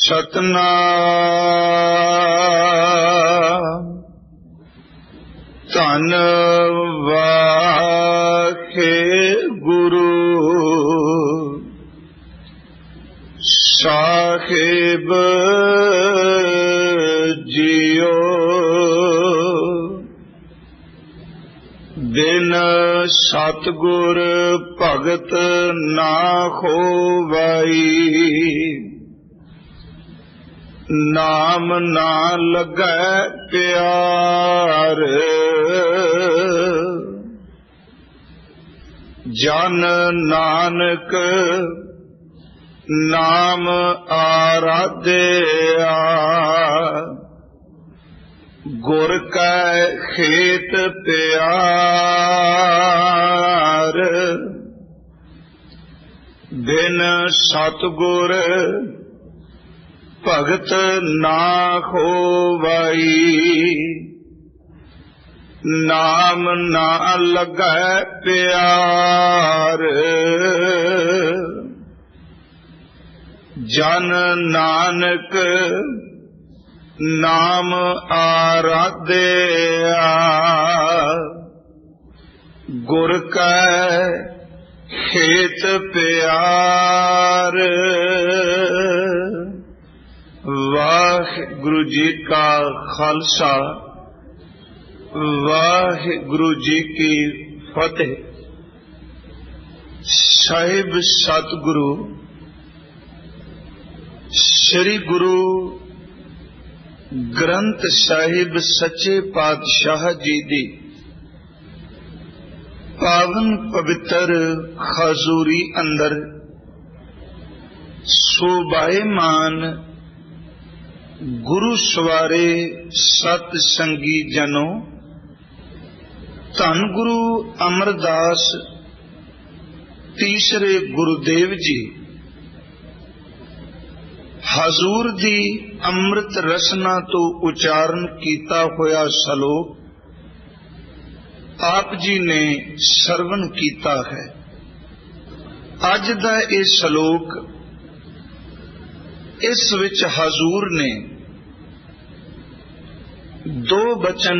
सतनाम धन वाहे गुरु साहिब जियो बिन सतगुर भगत ना होवई नाम ना लगै प्यार जन नानक नाम आराध्या गुर कै खेत प्यार बिन सतगुर भगत ना होवई नाम ना लगै प्यार जन नानक नाम आराध्या गुर कै खेत प्यार। वाहिगुरु जी का खालसा वाहिगुरु जी की फतेह। साहिब सतगुरु श्री गुरु ग्रंथ साहिब सच्चे पातशाह जी दी पावन पवित्र खजूरी अंदर शोभायमान गुरु सवारे सत संगी जनों धन गुरु अमरदास तीसरे गुरुदेव जी हजूर दी अमृत रसना तो उचारण कीता होया सलोक आप जी ने सरवण कीता है। अज दा ये सलोक इस विच हजूर ने दो बचन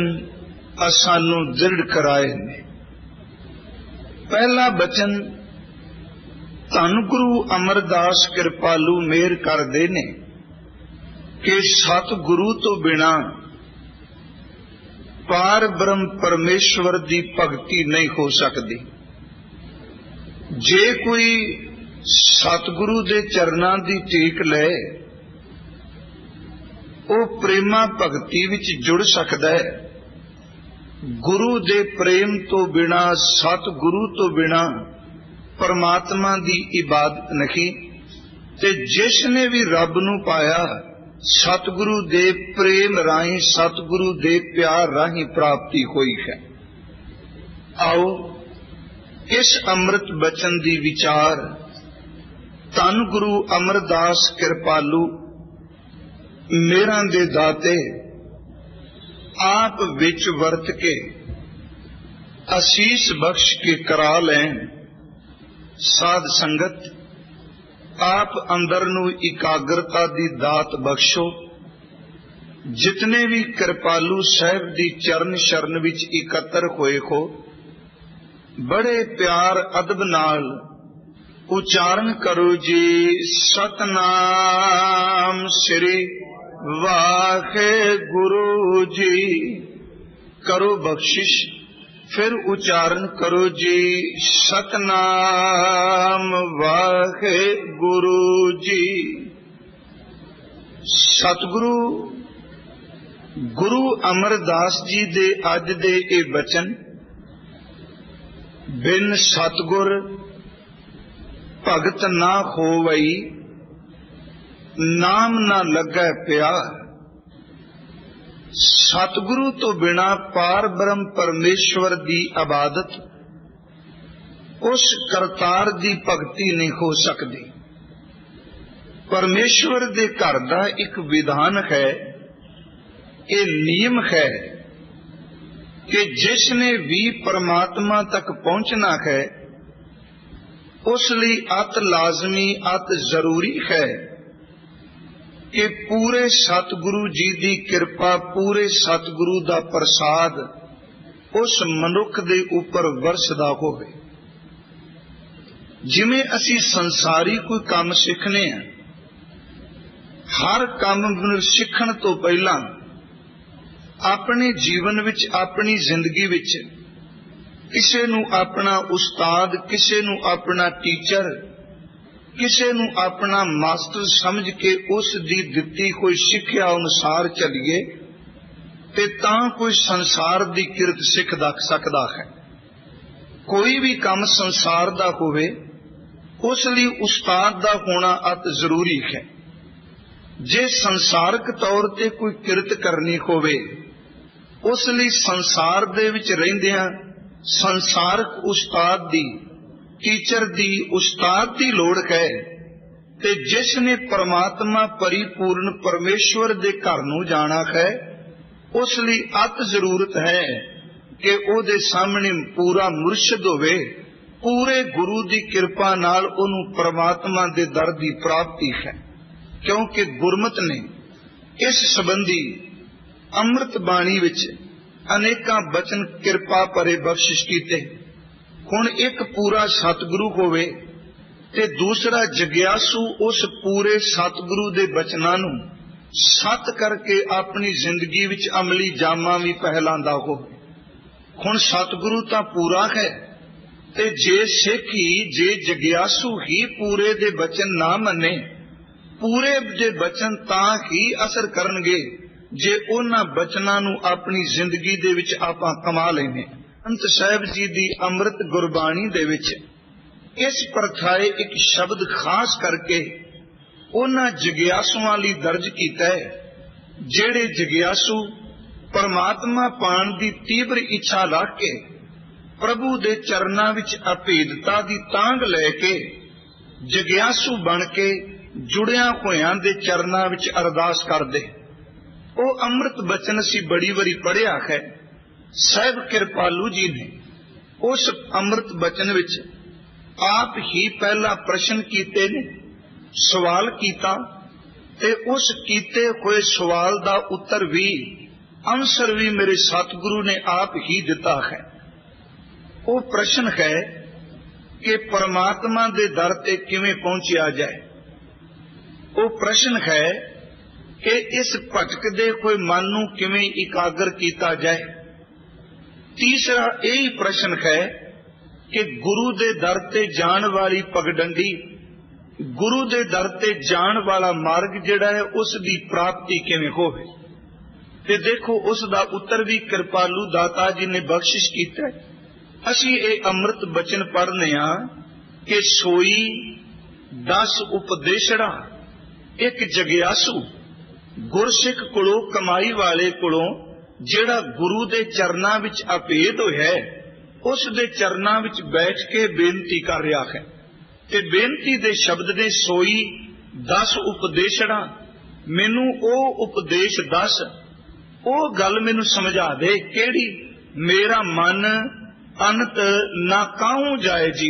सानू दृढ़ कराए ने। पहला बचन धन गुरु अमरदास कृपालू मेहर करदे ने कि सतगुरु तो बिना पार ब्रह्म परमेश्वर दी भगती नहीं हो सकती। जे कोई सतगुरु दे चरनां दी टेक ले वो प्रेमा भगती विच जुड़ सकदा है। गुरु दे प्रेम तो बिना सतगुरु तो बिना परमात्मा दी इबादत नहीं। ते जिसने भी रब नू पाया सतगुरु दे प्रेम राही सतगुरु दे प्यार राही प्राप्ति हुई है। आओ इस अमृत बचन दी विचार धन गुरु अमरदास कृपालू मेरा दे दाते आप विच वरत के आशीष बख्श के करा लैन। साध संगत आप अंदर नू एकाग्रता दी दात बख्शो। जितने भी कृपालू साहिब दी चरण शरण विच इकत्र होए हो बड़े प्यार अदब नाल उचारण करो जी सतनाम श्री वाहिगुरु जी। करो बख्शिश फिर उच्चारण करो जी सतनाम वाहिगुरु जी। सतगुरु गुरु अमरदास जी दे अज दे ए बचन बिन सतगुर भगत ना होवई नाम ना लगै प्यार। सतगुरु तो बिना पार ब्रह्म परमेश्वर दी इबादत उस करतार दी भगती नहीं हो सकती। परमेश्वर दे घर दा एक विधान है, ये नियम है कि जिसने भी परमात्मा तक पहुंचना है उस लिए अत लाजमी अत जरूरी है कि पूरे सतगुरु जी की कृपा, पूरे सतगुरु का प्रसाद उस मनुख दे उपर वरसदा होवे। जिवें असी संसारी कोई काम सीखने हैं, हर काम सीखण तो पहला अपने जीवन विच, अपनी जिंदगी विच किसे नू अपना उस्ताद, किसे नू अपना टीचर, किसे नू अपना मास्टर समझ के उस दी दित्ती कोई सिक्ख्या अनुसार चलिए ते तां कोई संसार दी किरत सिख सकदा है। कोई भी काम संसार दा होवे उस लई उस्ताद दा होना अति जरूरी है। जे संसारक तौर ते कोई किरत करनी होवे उस लई संसार दे विच रहिंदियां संसारक उस्ताद दी, टीचर दी, उस्ताद दी लोड़ है। ते जिसने परमात्मा परिपूर्ण परमेश्वर दे घर नू जाना है उस लई अत जरूरत है कि ओदे सामने पूरा मुर्शद होवे, पूरे गुरु दी कृपा नाल ओनू परमात्मा दे दर दी प्राप्ति है। क्योंकि गुरमत ने इस संबंधी अमृत बाणी विच अनेकां बचन कृपा भरे बख्शिश कीते। हुण एक पूरा सतगुरु होवे ते दूसरा जग्यासू उस पूरे सतगुरु दे बचनां नूं सत करके अपनी जिंदगी विच अमली जामा भी पहलांदा होवे। हुण सतगुरु तां पूरा है ते जे सिख ही, जे जग्यासू ही पूरे दे बचन ना मन्ने, पूरे दे बचन तां ही असर करनगे जे उन्हां बचनां नूं अपनी जिंदगी दे विच आपां कमा लैने। अंत साहिब जी दी अमृत गुरबाणी दे विच इस परथाए एक शब्द खास करके उन्हां जग्यासुआं लई दर्ज कीता है जेड़े जग्यासू परमात्मा पाण दी तीव्र इच्छा रख के प्रभु दे चरनां विच अभेदता दी तांग लैके जग्यासू बन के जुड़ियां होयां दे चरनां विच अरदास करदे। ओ अमृत बचन असीं बड़ी वारी पढ़िया है। साहिब कृपालू जी ने उस अमृत बचन विच आप ही पहला प्रश्न कीते ने, सवाल कीता ते उस कीते हुए सवाल दा उत्तर भी, आंसर भी मेरे सतगुरु ने आप ही दिता है। वो प्रश्न है कि परमात्मा दे दर ते किवें पहुंचिया जाए। वो प्रश्न है कि इस भटकदे हुए मन नूं किवें इकागर कीता जाए। तीसरा यही प्रश्न है कि गुरु दे दर ते जान वाली पगडंडी, गुरु दे दर ते जान वाला मार्ग जिहड़ा है उस दी प्राप्ति किवें होवे। ते देखो उस दा उत्तर भी कृपालू दाता जी ने बख्शिश कीता। असीं ये अमृत बचन पढ़ने आ कि सोई 10 उपदेशड़ा एक जग्यासू गुरसिख कोलों, कमाई वाले कोलों, जेड़ा गुरु दे चरनां विच अभेद होया उस दे चरनां विच बैठ के बेनती कर रहा है। ते बेनती दे शब्द ने सोई 10 उपदेशड़ा, मैनू ओ उपदेश दस, ओ गल मैनू समझा दे केड़ी मेरा मन अनत ना काहू जाए जी।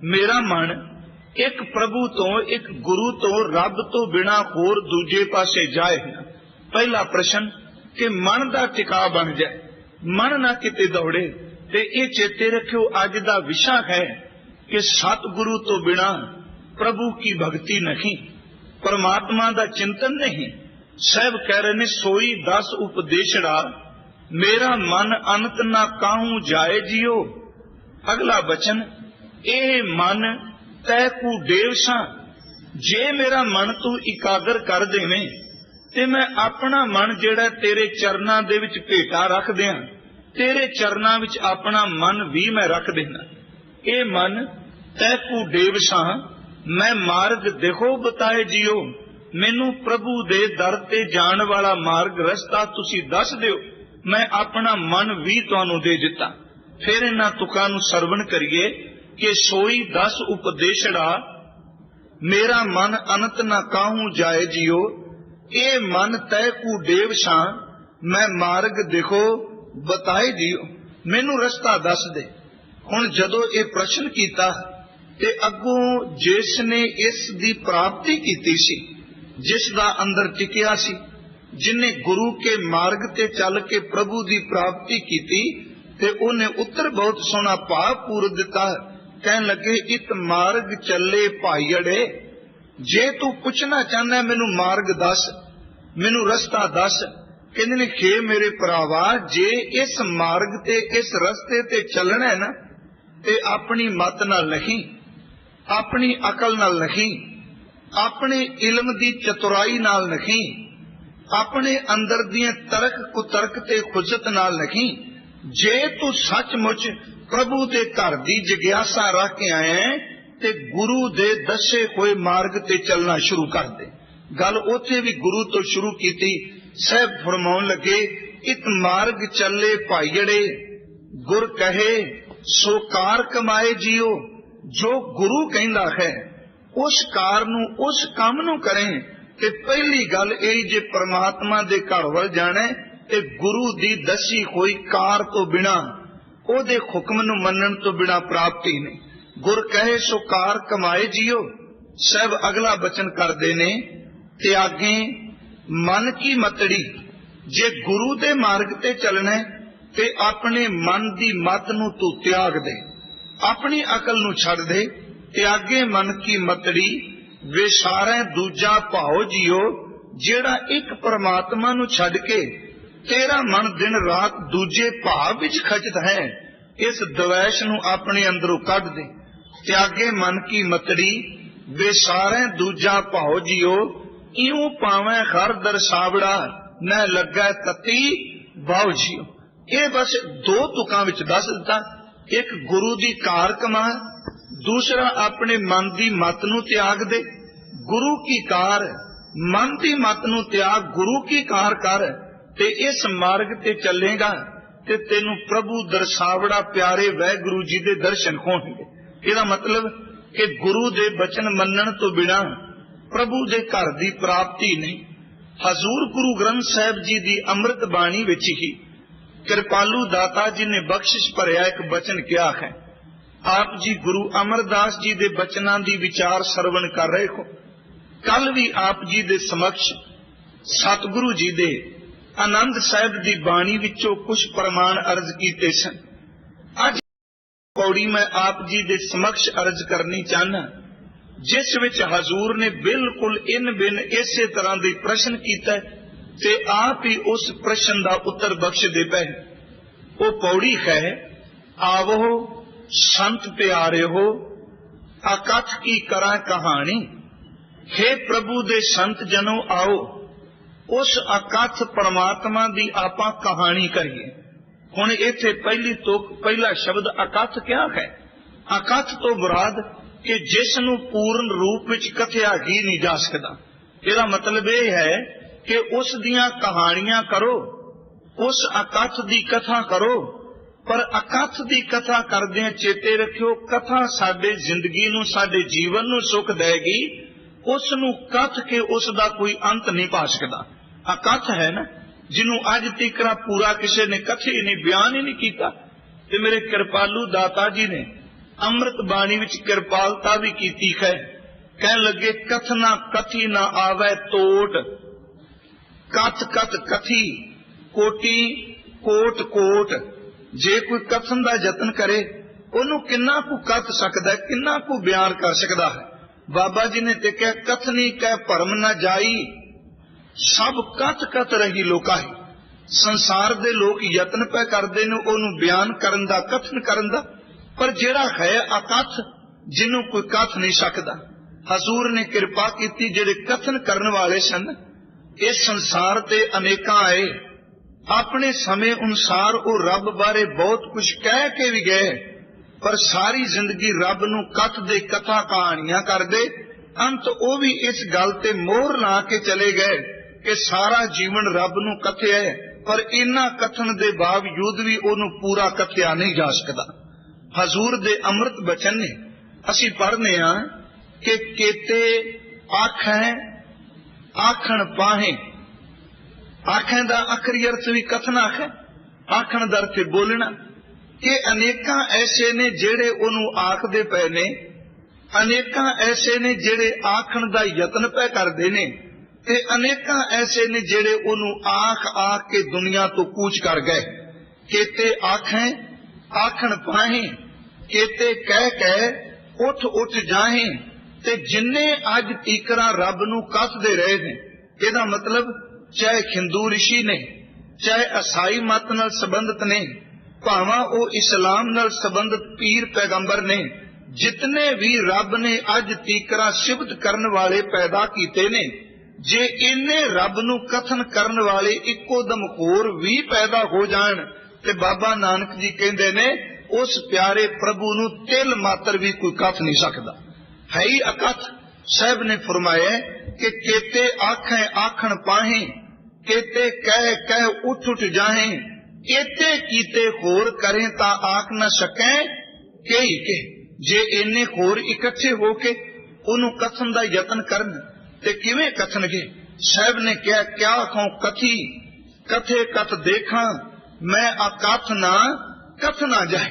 मेरा मन एक प्रभु तो, एक गुरु तो, रब तो बिना होर दूजे पासे जाए ना। पहला प्रश्न कि मन दा टिका बन जाए, मन ना किते दौड़े। ते ये चेते रखियो अज दा विषय है कि सतगुरु तो बिना प्रभु की भक्ति नहीं, परमात्मा दा चिंतन नहीं। साहब कह रहे ने सोई 10 उपदेशड़ा मेरा मन अनंत ना काहू जाए जियो। अगला वचन ए मन तै कू देवसा, जे मेरा मन तू इकागर कर देवे ते मैं अपना मन जेड़ा तेरे चरनां दे विच भेटा रख दियां, तेरे चरनां विच अपना मन भी मैं रख देना। ए मन तै कू देवसा, मैं मार्ग देखो बताए जियो। मैनू प्रभु दे दर ते जान वाला मार्ग रस्ता तुसी दस दियो, मैं अपना मन भी तुहानू दे दिता। फिर इन्हां तुकां नू सरवण करिए कि सोई 10 उपदेशड़ा मेरा मन अनंत ना काहू जाए जियो। ए मन तय कू देवसा, मैं मार्ग देखो बताए जियो, मैनू रस्ता दस दे। हुण जदों ये प्रश्न कीता ते अगों जिसने इस दी प्राप्ति कीती सी जिस दा अंदर टिकिया सी, जिन्हें गुरु के मार्ग ते चल के प्रभु की प्राप्ति की ते उन्हें उत्तर बहुत सोहना भाव पूर दिता। कहन लगे इत मार्ग चले भाईअड़े, जे तू पुछना चाहना मैनू मार्ग दस, मैनू रस्ता दस। कहते ने खे मेरे भरावा, जे इस मार्ग ते इस रस्ते ते चलना है ना ते अपनी मत नाल नहीं, अपनी अकल नाल नहीं, अपने इल्म दी चतुराई नाल नहीं, अपने अंदर दियां तर्क कुतर्क ते खुजत नाल नहीं। जे तू सचमुच प्रभु दे घर दी जिग्यासा रख के आए ते गुरु दे दसे हुए मार्ग ते चलना शुरू कर दे। गल उथे भी गुरु तो शुरू की। साहब फरमाउण लगे इत मार्ग चले भाईअड़े, गुर कहे सो कार कमाए जियो। जो गुरु कहंदा है उस कार नू उस काम नू करें। ते पहली गल यही जे परमात्मा दे घर वल जाना ते गुरु दी दसी हुई कार तो बिना, ओदे हुक्म नू मनन तो बिना प्राप्ति नहीं। गुर कहे सो कार कमाए जियो। साहब अगला बचन करदे ने त्यागे मन की मतड़ी। जे गुरु दे मार्ग ते चलना ते अपने मन दी मत नू तू त्याग दे, अपनी अकल नू छड़ दे। त्यागे मन की मतड़ी वे सारे दूजा भाओ जियो। जेड़ा एक परमात्मा नू छड़ के तेरा मन दिन रात दूजे भाव विच खचत है, इस द्वैश नू अपने अंदरों कढ दे। त्यागे मन की मतड़ी वे सारे दूजा भाओ जियो। इऊं पावे हर दरसावड़ा न लगा तती भाव जियो। ये बस दो तुकां विच दस दिता। एक गुरु दी कार कमा, दूसरा अपने मन दी मत नू त्याग दे। गुरु की कार मन दी मत नू त्याग, गुरु की कार कर ते इस मार्ग ते चलेगा ते तेनू प्रभु दरसावड़ा प्यारे वाहिगुरु जी दे दर्शन होणगे। इहदा मतलब कि गुरु दे बचन मनन तो बिना प्रभु दे घर दी प्राप्ति नहीं। हजूर गुरु ग्रंथ साहिब जी दी अमृत बाणी विच ही कृपालू दाता जी ने बख्शिश भरिया एक बचन किया है। आप जी गुरु अमरदास जी दे बचनां दी विचार सरवण कर रहे हो। कल भी आप जी दे समक्ष सतगुरु जी दे आनंद साहिब दी बाणी विचों कुछ प्रमाण अर्ज कीते सन। अज पौड़ी मैं आप जी दे समक्ष अर्ज करनी चाहना, जिस विच हजूर ने बिल्कुल इन बिन इसे तरह दे प्रश्न कीता ते आप ही उस प्रश्न दा उत्तर बख्श दे पे। वो पौड़ी है, आवो संत प्यारे हो अकथ की करा कहानी। हे प्रभु दे संत जनो आओ उस अकथ परमात्मा दी आपां कहानी करिए। हुण इत्थे पहला शब्द अकथ क्या है? अकथ तो मुराद कि जिसनू पूर्ण रूप विच कथया ही नहीं जा सकता। इसदा मतलब यह है कि उस दियां कहानियां करो, उस अकथ दी कथा करो, पर अकथ दी कथा करदे चेते रखियो कथा साडे जिंदगी नू साडे जीवन नू सुख देगी। उसनू कथ के उसदा कोई अंत नहीं पा सकता। अकथ है ना जिन्हों अज तीकरा पूरा किसी ने कथे ही नहीं, बयान ही नहीं किया। ते मेरे कृपालू दाता जी ने अमृत बाणी विच कृपालता भी की है। कहन लगे कथना कथी ना आवे तोट, कथ कथ कथी कोटी कोट कोट। जे कोई कथन का यतन करे ओनू किन्ना कु कथ सकदा है, किन्ना कु बयान कर सकता है। बाबा जी ने ते कहा कथनी कह भरम न जाई, सब कथ कथ रही लोकाही। संसार दे लोग यतन पे करते ने ओनू बयान करन दा, कथन करन दा, पर जेड़ा है अकथ जिन्हों कोई कथ नहीं सकता। हजूर ने कृपा की, जेड़े कथन करने वाले सन इस संसार ते अनेका आए, अपने समय अनुसार वो रब बारे बहुत कुछ कह के भी गए, पर सारी जिंदगी रब नू कथ दे कथा कहानियां कर दे। अंत वो भी इस गल ते मोहर ला के चले गए कि सारा जीवन रब नू कथया है, पर इन्ना कथन दे बावजूद भी ओनू पूरा कथया नहीं जा सकता। हजूर दे अमृत बचन ने असी पढ़ने कि केते आखें आखण पाहे। आखें दा आखरी अर्थ भी कथन आखे, आखण दा अर्थ बोलना। कि अनेका ऐसे ने जेड़े ओनू आखदे पे ने, अनेका ऐसे ने जेड़े आखण दा यतन पे करदे ने, ते अनेकां ऐसे ने जेड़े ओनू आख आख के दुनिया तो कूच कर गए। केते आखें आखण पाहें, केते कह कह उठ उठ जाहें, ते जिन्ने अज तीकरा रब नू कसदे रहे ने। इहदा मतलब चाहे हिंदू ऋषि ने, चाहे ईसाई मत नाल संबंधित ने, भावां ओ इस्लाम नाल संबंधित पीर पैगंबर ने, जितने भी रब ने अज तीकरा सिफत करन वाले पैदा कीते ने, जे इन्ने रब नू कथन करन वाले इक्को दम होर भी पैदा हो जाण ते बाबा नानक जी कहंदे ने उस प्यारे प्रभु नू तिल मात्र भी कोई कथ नहीं सकदा। है ही अकथ। साहब ने फरमाया कि केते आखें आखण पाहें, केते कह कह उठ उठ जाहें, केते कीते होर करें ता आख न सकें कई के। जे इन्ने होर इकट्ठे होके उन्हों कथन दा यतन करन ते किवें कथनगे। साहब ने कहा क्या कहूं कथी कथे कथ देखा, मैं अकथ ना कथ ना जाए।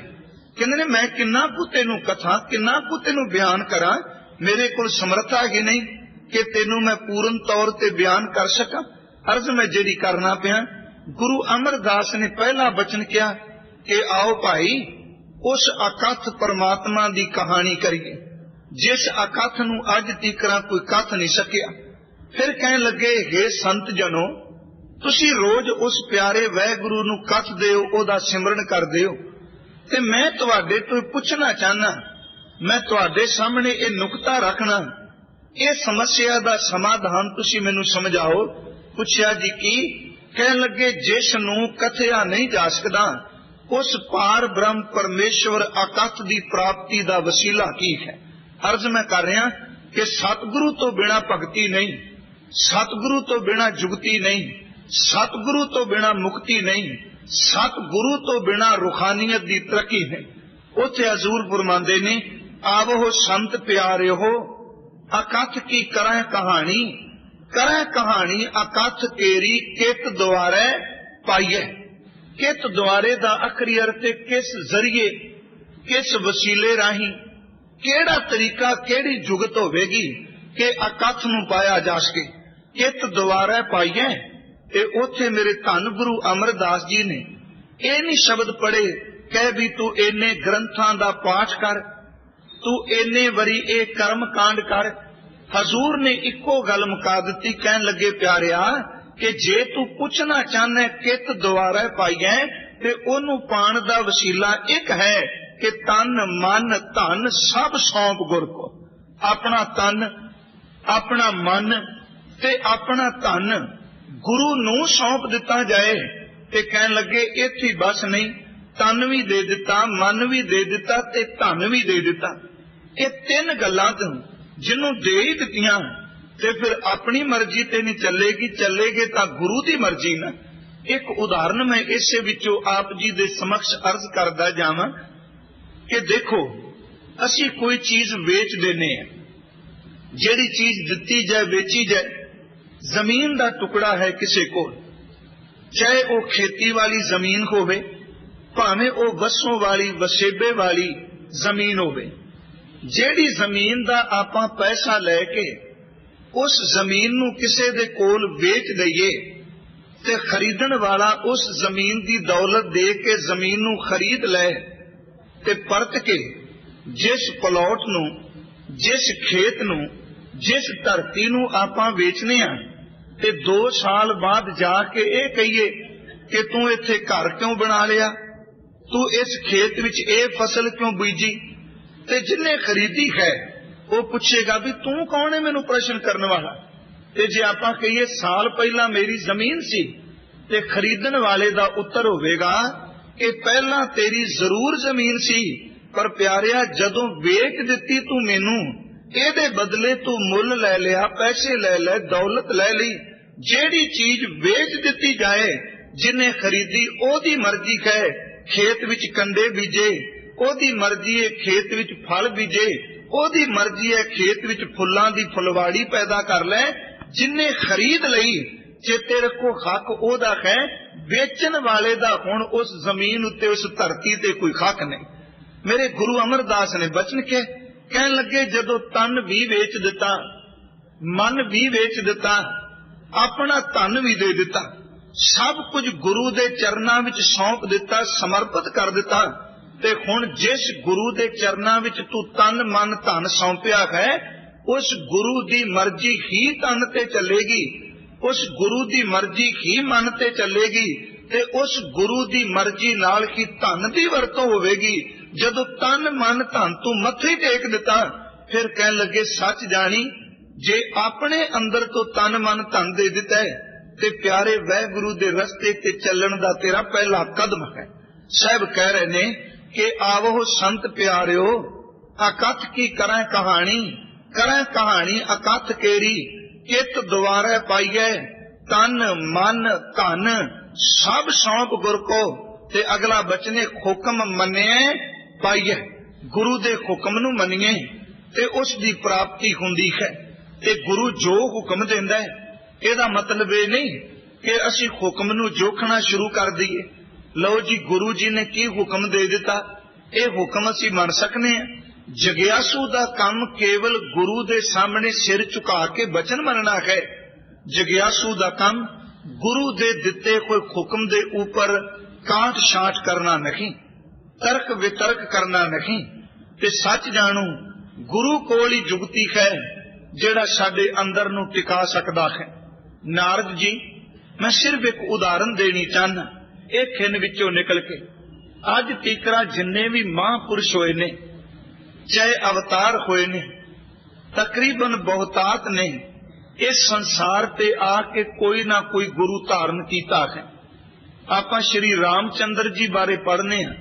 कहंदे ने मैं किन्ना कु तेनू कथा किन्ना कु तेनू बयान करा, मेरे कोल समर्था ही नहीं कि तेनू मैं पूर्ण तौर ते बयान कर सका। अर्ज मैं जेड़ी करना पिया, गुरु अमरदास ने पहला बचन किया कि आओ भाई उस अकथ परमात्मा दी कहानी करिए जिस अकथ नू अज तीकरा कोई कथ नहीं सकिया। फिर कहन लगे हे संत जनो, तुसी रोज उस प्यारे वाहिगुरू नू कथ दिओ, ओदा सिमरन कर दिओ, ते मैं तुहाडे तो पुछना चाहना, मैं तुहाडे सामने ये नुकता रखना, ये समस्या दा समाधान तुसी मैनू समझाओ। पुछया जी की? कहन लगे जिस नू कथया नहीं जा सकदा उस पार ब्रह्म परमेश्वर अकथ दी प्राप्ति दा वसीला की है। अर्ज मैं कर रहा कि सतगुरु तो बिना भगती नहीं, सतगुरु तो बिना जुगती नहीं, सतगुरु तो बिना मुक्ति नहीं, सतगुरु तो बिना रूहानियत दी तरक्की नहीं। उथे हजूर फरमांदे ने आवो संत प्यारे हो, अकथ की करें कहानी, करें कहानी अकथ तेरी कित द्वारे पाइए। कित द्वारे दा आखरी अर्थ किस जरिए किस वसीले राही केड़ा तरीका केड़ी जुगत होवेगी कि अकथ नू पाया जा सके। कित द्वारे पाइए ते उथे मेरे धन गुरु अमरदास जी ने ये नहीं शब्द पढ़े कह भी तू इन्ने ग्रंथां दा पाठ कर, तू इन्ने वरी ए कर्म कांड कर। हजूर ने इको गल मुका दी। कहन लगे प्यारिया कि जे तू पुछना चाहना कित द्वारा पाइए ते ओनू पाण दा वसीला एक है कि तन मन धन सब सौंप गुर को। अपना तन अपना मन ते अपना धन गुरु नू सौंप दिता जाए। ते कहन लगे इत्थे बस नहीं, तन भी दे दिता, मन भी दे दिता ते धन भी दे दिता। ये तीन गल्लां तू जिन्हों दे ही दित्तियां ते फिर अपनी मर्जी ते नहीं चलेगी, चलेगे ता गुरु दी मर्जी ना। एक उदाहरण मैं इसे विचों आप जी दे समक्ष अर्ज करदा जावां कि देखो असी कोई चीज बेच देने हैं, जेड़ी चीज दिती जाए बेची जाए। जमीन दा टुकड़ा है किसी को, चाहे वो खेती वाली जमीन होवे, भावें वो वसों वाली वसेबे वाली जमीन होवे। जेड़ी जमीन दा आपां पैसा लैके उस जमीन नू किसे दे कोल बेच दईए ते खरीदण वाला उस जमीन दी दौलत दे के जमीन नू खरीद लै ते परत के जिस प्लॉट नू, जिस खेत नू, जिस धरती नू आपां बेचने आ ते 2 साल बाद जाके ये कहिए कि तू इत्थे घर क्यों बना लिया, तू इस खेत विच ये फसल क्यों बीजी, ते जिन्ने खरीदी है वो पूछेगा भी तू कौन है मैनू प्रश्न करने वाला। ते जे आपां कहिए साल पहला मेरी जमीन सी ते खरीदण वाले दा उत्तर होवेगा कि पहला तेरी जरूर जमीन सी, पर प्यारिया जदों बेच दिती तू मैनू एदे बदले तू मुल लै लिया, पैसे लै लै, दौलत लै ली। जेड़ी चीज बेच दिती जाए जिन्हें खरीदी ओदी मर्जी है खेत विच कंडे बीजे, ओदी मर्जी है खेत विच फल बीजे, ओदी मर्जी है खेत विच फुल्लां दी फुलवाड़ी पैदा कर ले। जिन्हें खरीद लई चेते रखो हक ओदा है, बेचन वाले दा हुण उस जमीन उत्ते उस धरती ते कोई हक नहीं। मेरे गुरु अमरदास ने बचन के कहन लगे जदों तन भी बेच दिता, मन भी बेच दिता अपना धन भी दे दिता, सब कुछ गुरु दे चरनां विच सौंप दिता, समर्पित कर दिता। ते हुण जिस गुरु दे चरनां विच तू तन मन धन सौंपिया है, उस गुरु दी मर्जी ही तन ते चलेगी, उस गुरु दी मर्जी ही मन ते चलेगी, ते उस गुरु दी मर्जी नाल ही धन दी वरतों होवेगी। जदों तन मन धन तू मत्थे टेक दिता, फिर कहन लगे सच जानी, जे अपने अंदर तो तन मन धन दे दिता है ते प्यारे वाहिगुरु दे रस्ते ते चलण दा तेरा पहला कदम है। साहब कह रहे ने कि आवो संत प्यारियो, अकथ की करें कहानी, करें कहानी अकथ केरी, चित द्वारे पाइए, तन मन धन सब सौंप गुर को। ते अगला बचने हुक्म मनिए पाइए, गुरु दे हुक्म नूं मनिए ते उस दी प्राप्ति हुंदी है। ते गुरु जो हुक्म देंदा है, ਇਹਦਾ मतलब ये नहीं कि असी हुक्म नूं जोखना शुरू कर दईए। लो जी गुरु जी ने की हुक्म दे दिता, ये हुक्म असी मन सकने हैं। जग्यासू दा काम केवल गुरु दे सामने सिर झुका के वचन मनना है। जग्यासू दा काम गुरु दे दिते कोई हुक्म दे ऊपर काट छाट करना नहीं, तर्क वितर्क करना नहीं। ते सच जानू गुरु कोल ही जुगती है जेड़ा साडे अंदर नूं टिका सकदा है। नारद जी, मैं सिर्फ एक उदाहरण देनी चाहना, एक खिन विचों निकल के। अज तीकरा जिन्ने भी महापुरुष होए ने, चाहे अवतार होए ने, तकरीबन बहुतात ने इस संसार ते आके कोई ना कोई गुरु धारण कीता है। आपां श्री रामचंद्र जी बारे पढ़ने हैं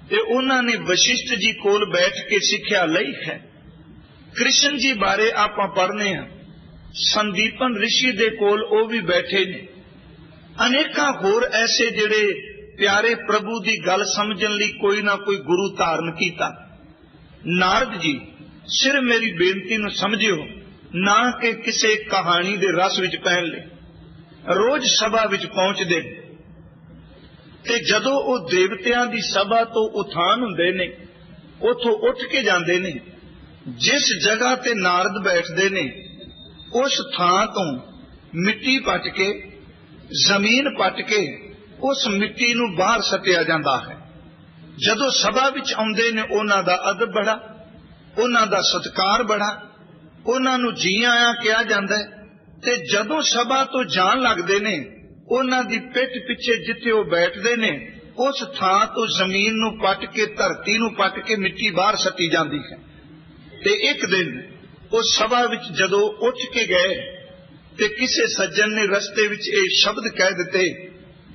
ते उन्हां ने वशिष्ठ जी कोल बैठ के सिक्ख्या लई है। कृष्ण जी बारे आपां पढ़ने हैं, संदीपन ऋषि दे कोल ओ भी बैठे ने। अनेका होर ऐसे जिहड़े प्यारे प्रभु दी गल समझण लई कोई ना कोई गुरु धारण कीता। नारद जी सिर्फ मेरी बेनती नूं समझियो, ना कि किसी कहानी दे रस विच पैण लई। रोज सभा विच पहुंचदे ते जदों ओ देवतियां दी सभा तो उठान हुंदे ने, उथों उठ के जांदे ने। जिस जगह ते नारद बैठदे ने उस थां तो मिट्टी पट के, जमीन पट के उस मिट्टी नूं बाहर सटिया जांदा है। जदों सभा विच आउंदे ने उन्हां दा अदब बड़ा, उन्हां दा सत्कार बड़ा, उन्हां नूं जी आया कहा जांदा है। ते जदों सभा तो जाण लगदे ने, उन्हां दी पिठ पिछे जिथे वो बैठदे ने उस थां तो जमीन नूं पट के, धरती नूं पट के मिट्टी बाहर सटी जांदी है। ते एक दिन उस सभा विच जदों उठ के गए ते किसे सज्जन ने रस्ते विच ये शब्द कह दिते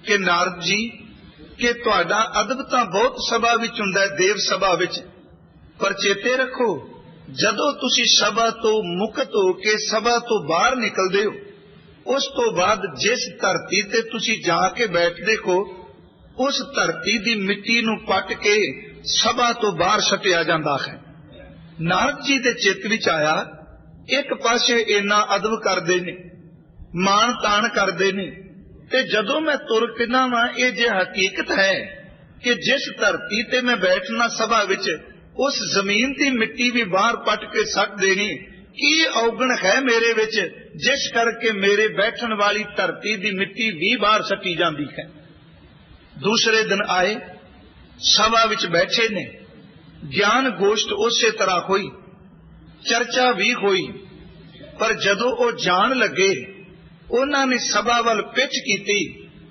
कि नारद जी, कि तुहाडा अदब तां बहुत सभा विच हुंदा है, देव सभा विच, पर चेते रखो जदों तुसी सभा तो मुक्त हो के सभा तो बाहर निकलदे हो, उस तो बाद जिस धरती ते तुसी जाके बैठदे हो, उस धरती दी मिट्टी नूं पट के सभा तो बाहर सटिया जांदा है। नारद जी दे चित्त विच आया, एक पासे इन्ना अदब करदे ने, मान तान करदे ने, ते जदों मैं तुर पिना वां, ये जे हकीकत है कि जिस धरती ते मैं बैठना सभा विच, उस जमीन दी मिट्टी भी बाहर पट के सट देनी, की औगण है मेरे विच जिस करके मेरे बैठन वाली धरती दी मिट्टी भी बाहर सटी जाती है। दूसरे दिन आए, सभा विच बैठे ने, ज्ञान गोष्ठ उसे तरह हुई, चर्चा भी हुई, पर जदों वो जान लगे उन्होंने सभा वाल पिछ कीती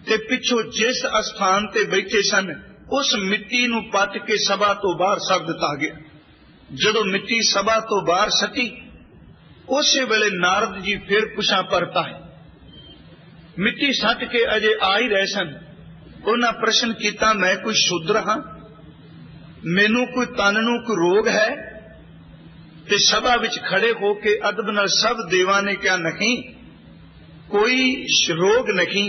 ते पिछों जिस स्थान ते बैठे सन उस मिट्टी नूं पट के सभा तो बाहर सट दिता गया। जदों मिट्टी सभा तो बाहर सटी, उस वेले नारद जी फिर पुछा परता है, मिट्टी सट के अजे आ ही रहे सन। उन्हें प्रश्न किया, मैं कोई शूद्र हाँ, मैनू कोई तन नूं कोई रोग है? ते सभा विच खड़े होके अदब नाल सब देवां ने कहा, नहीं, कोई रोग नहीं,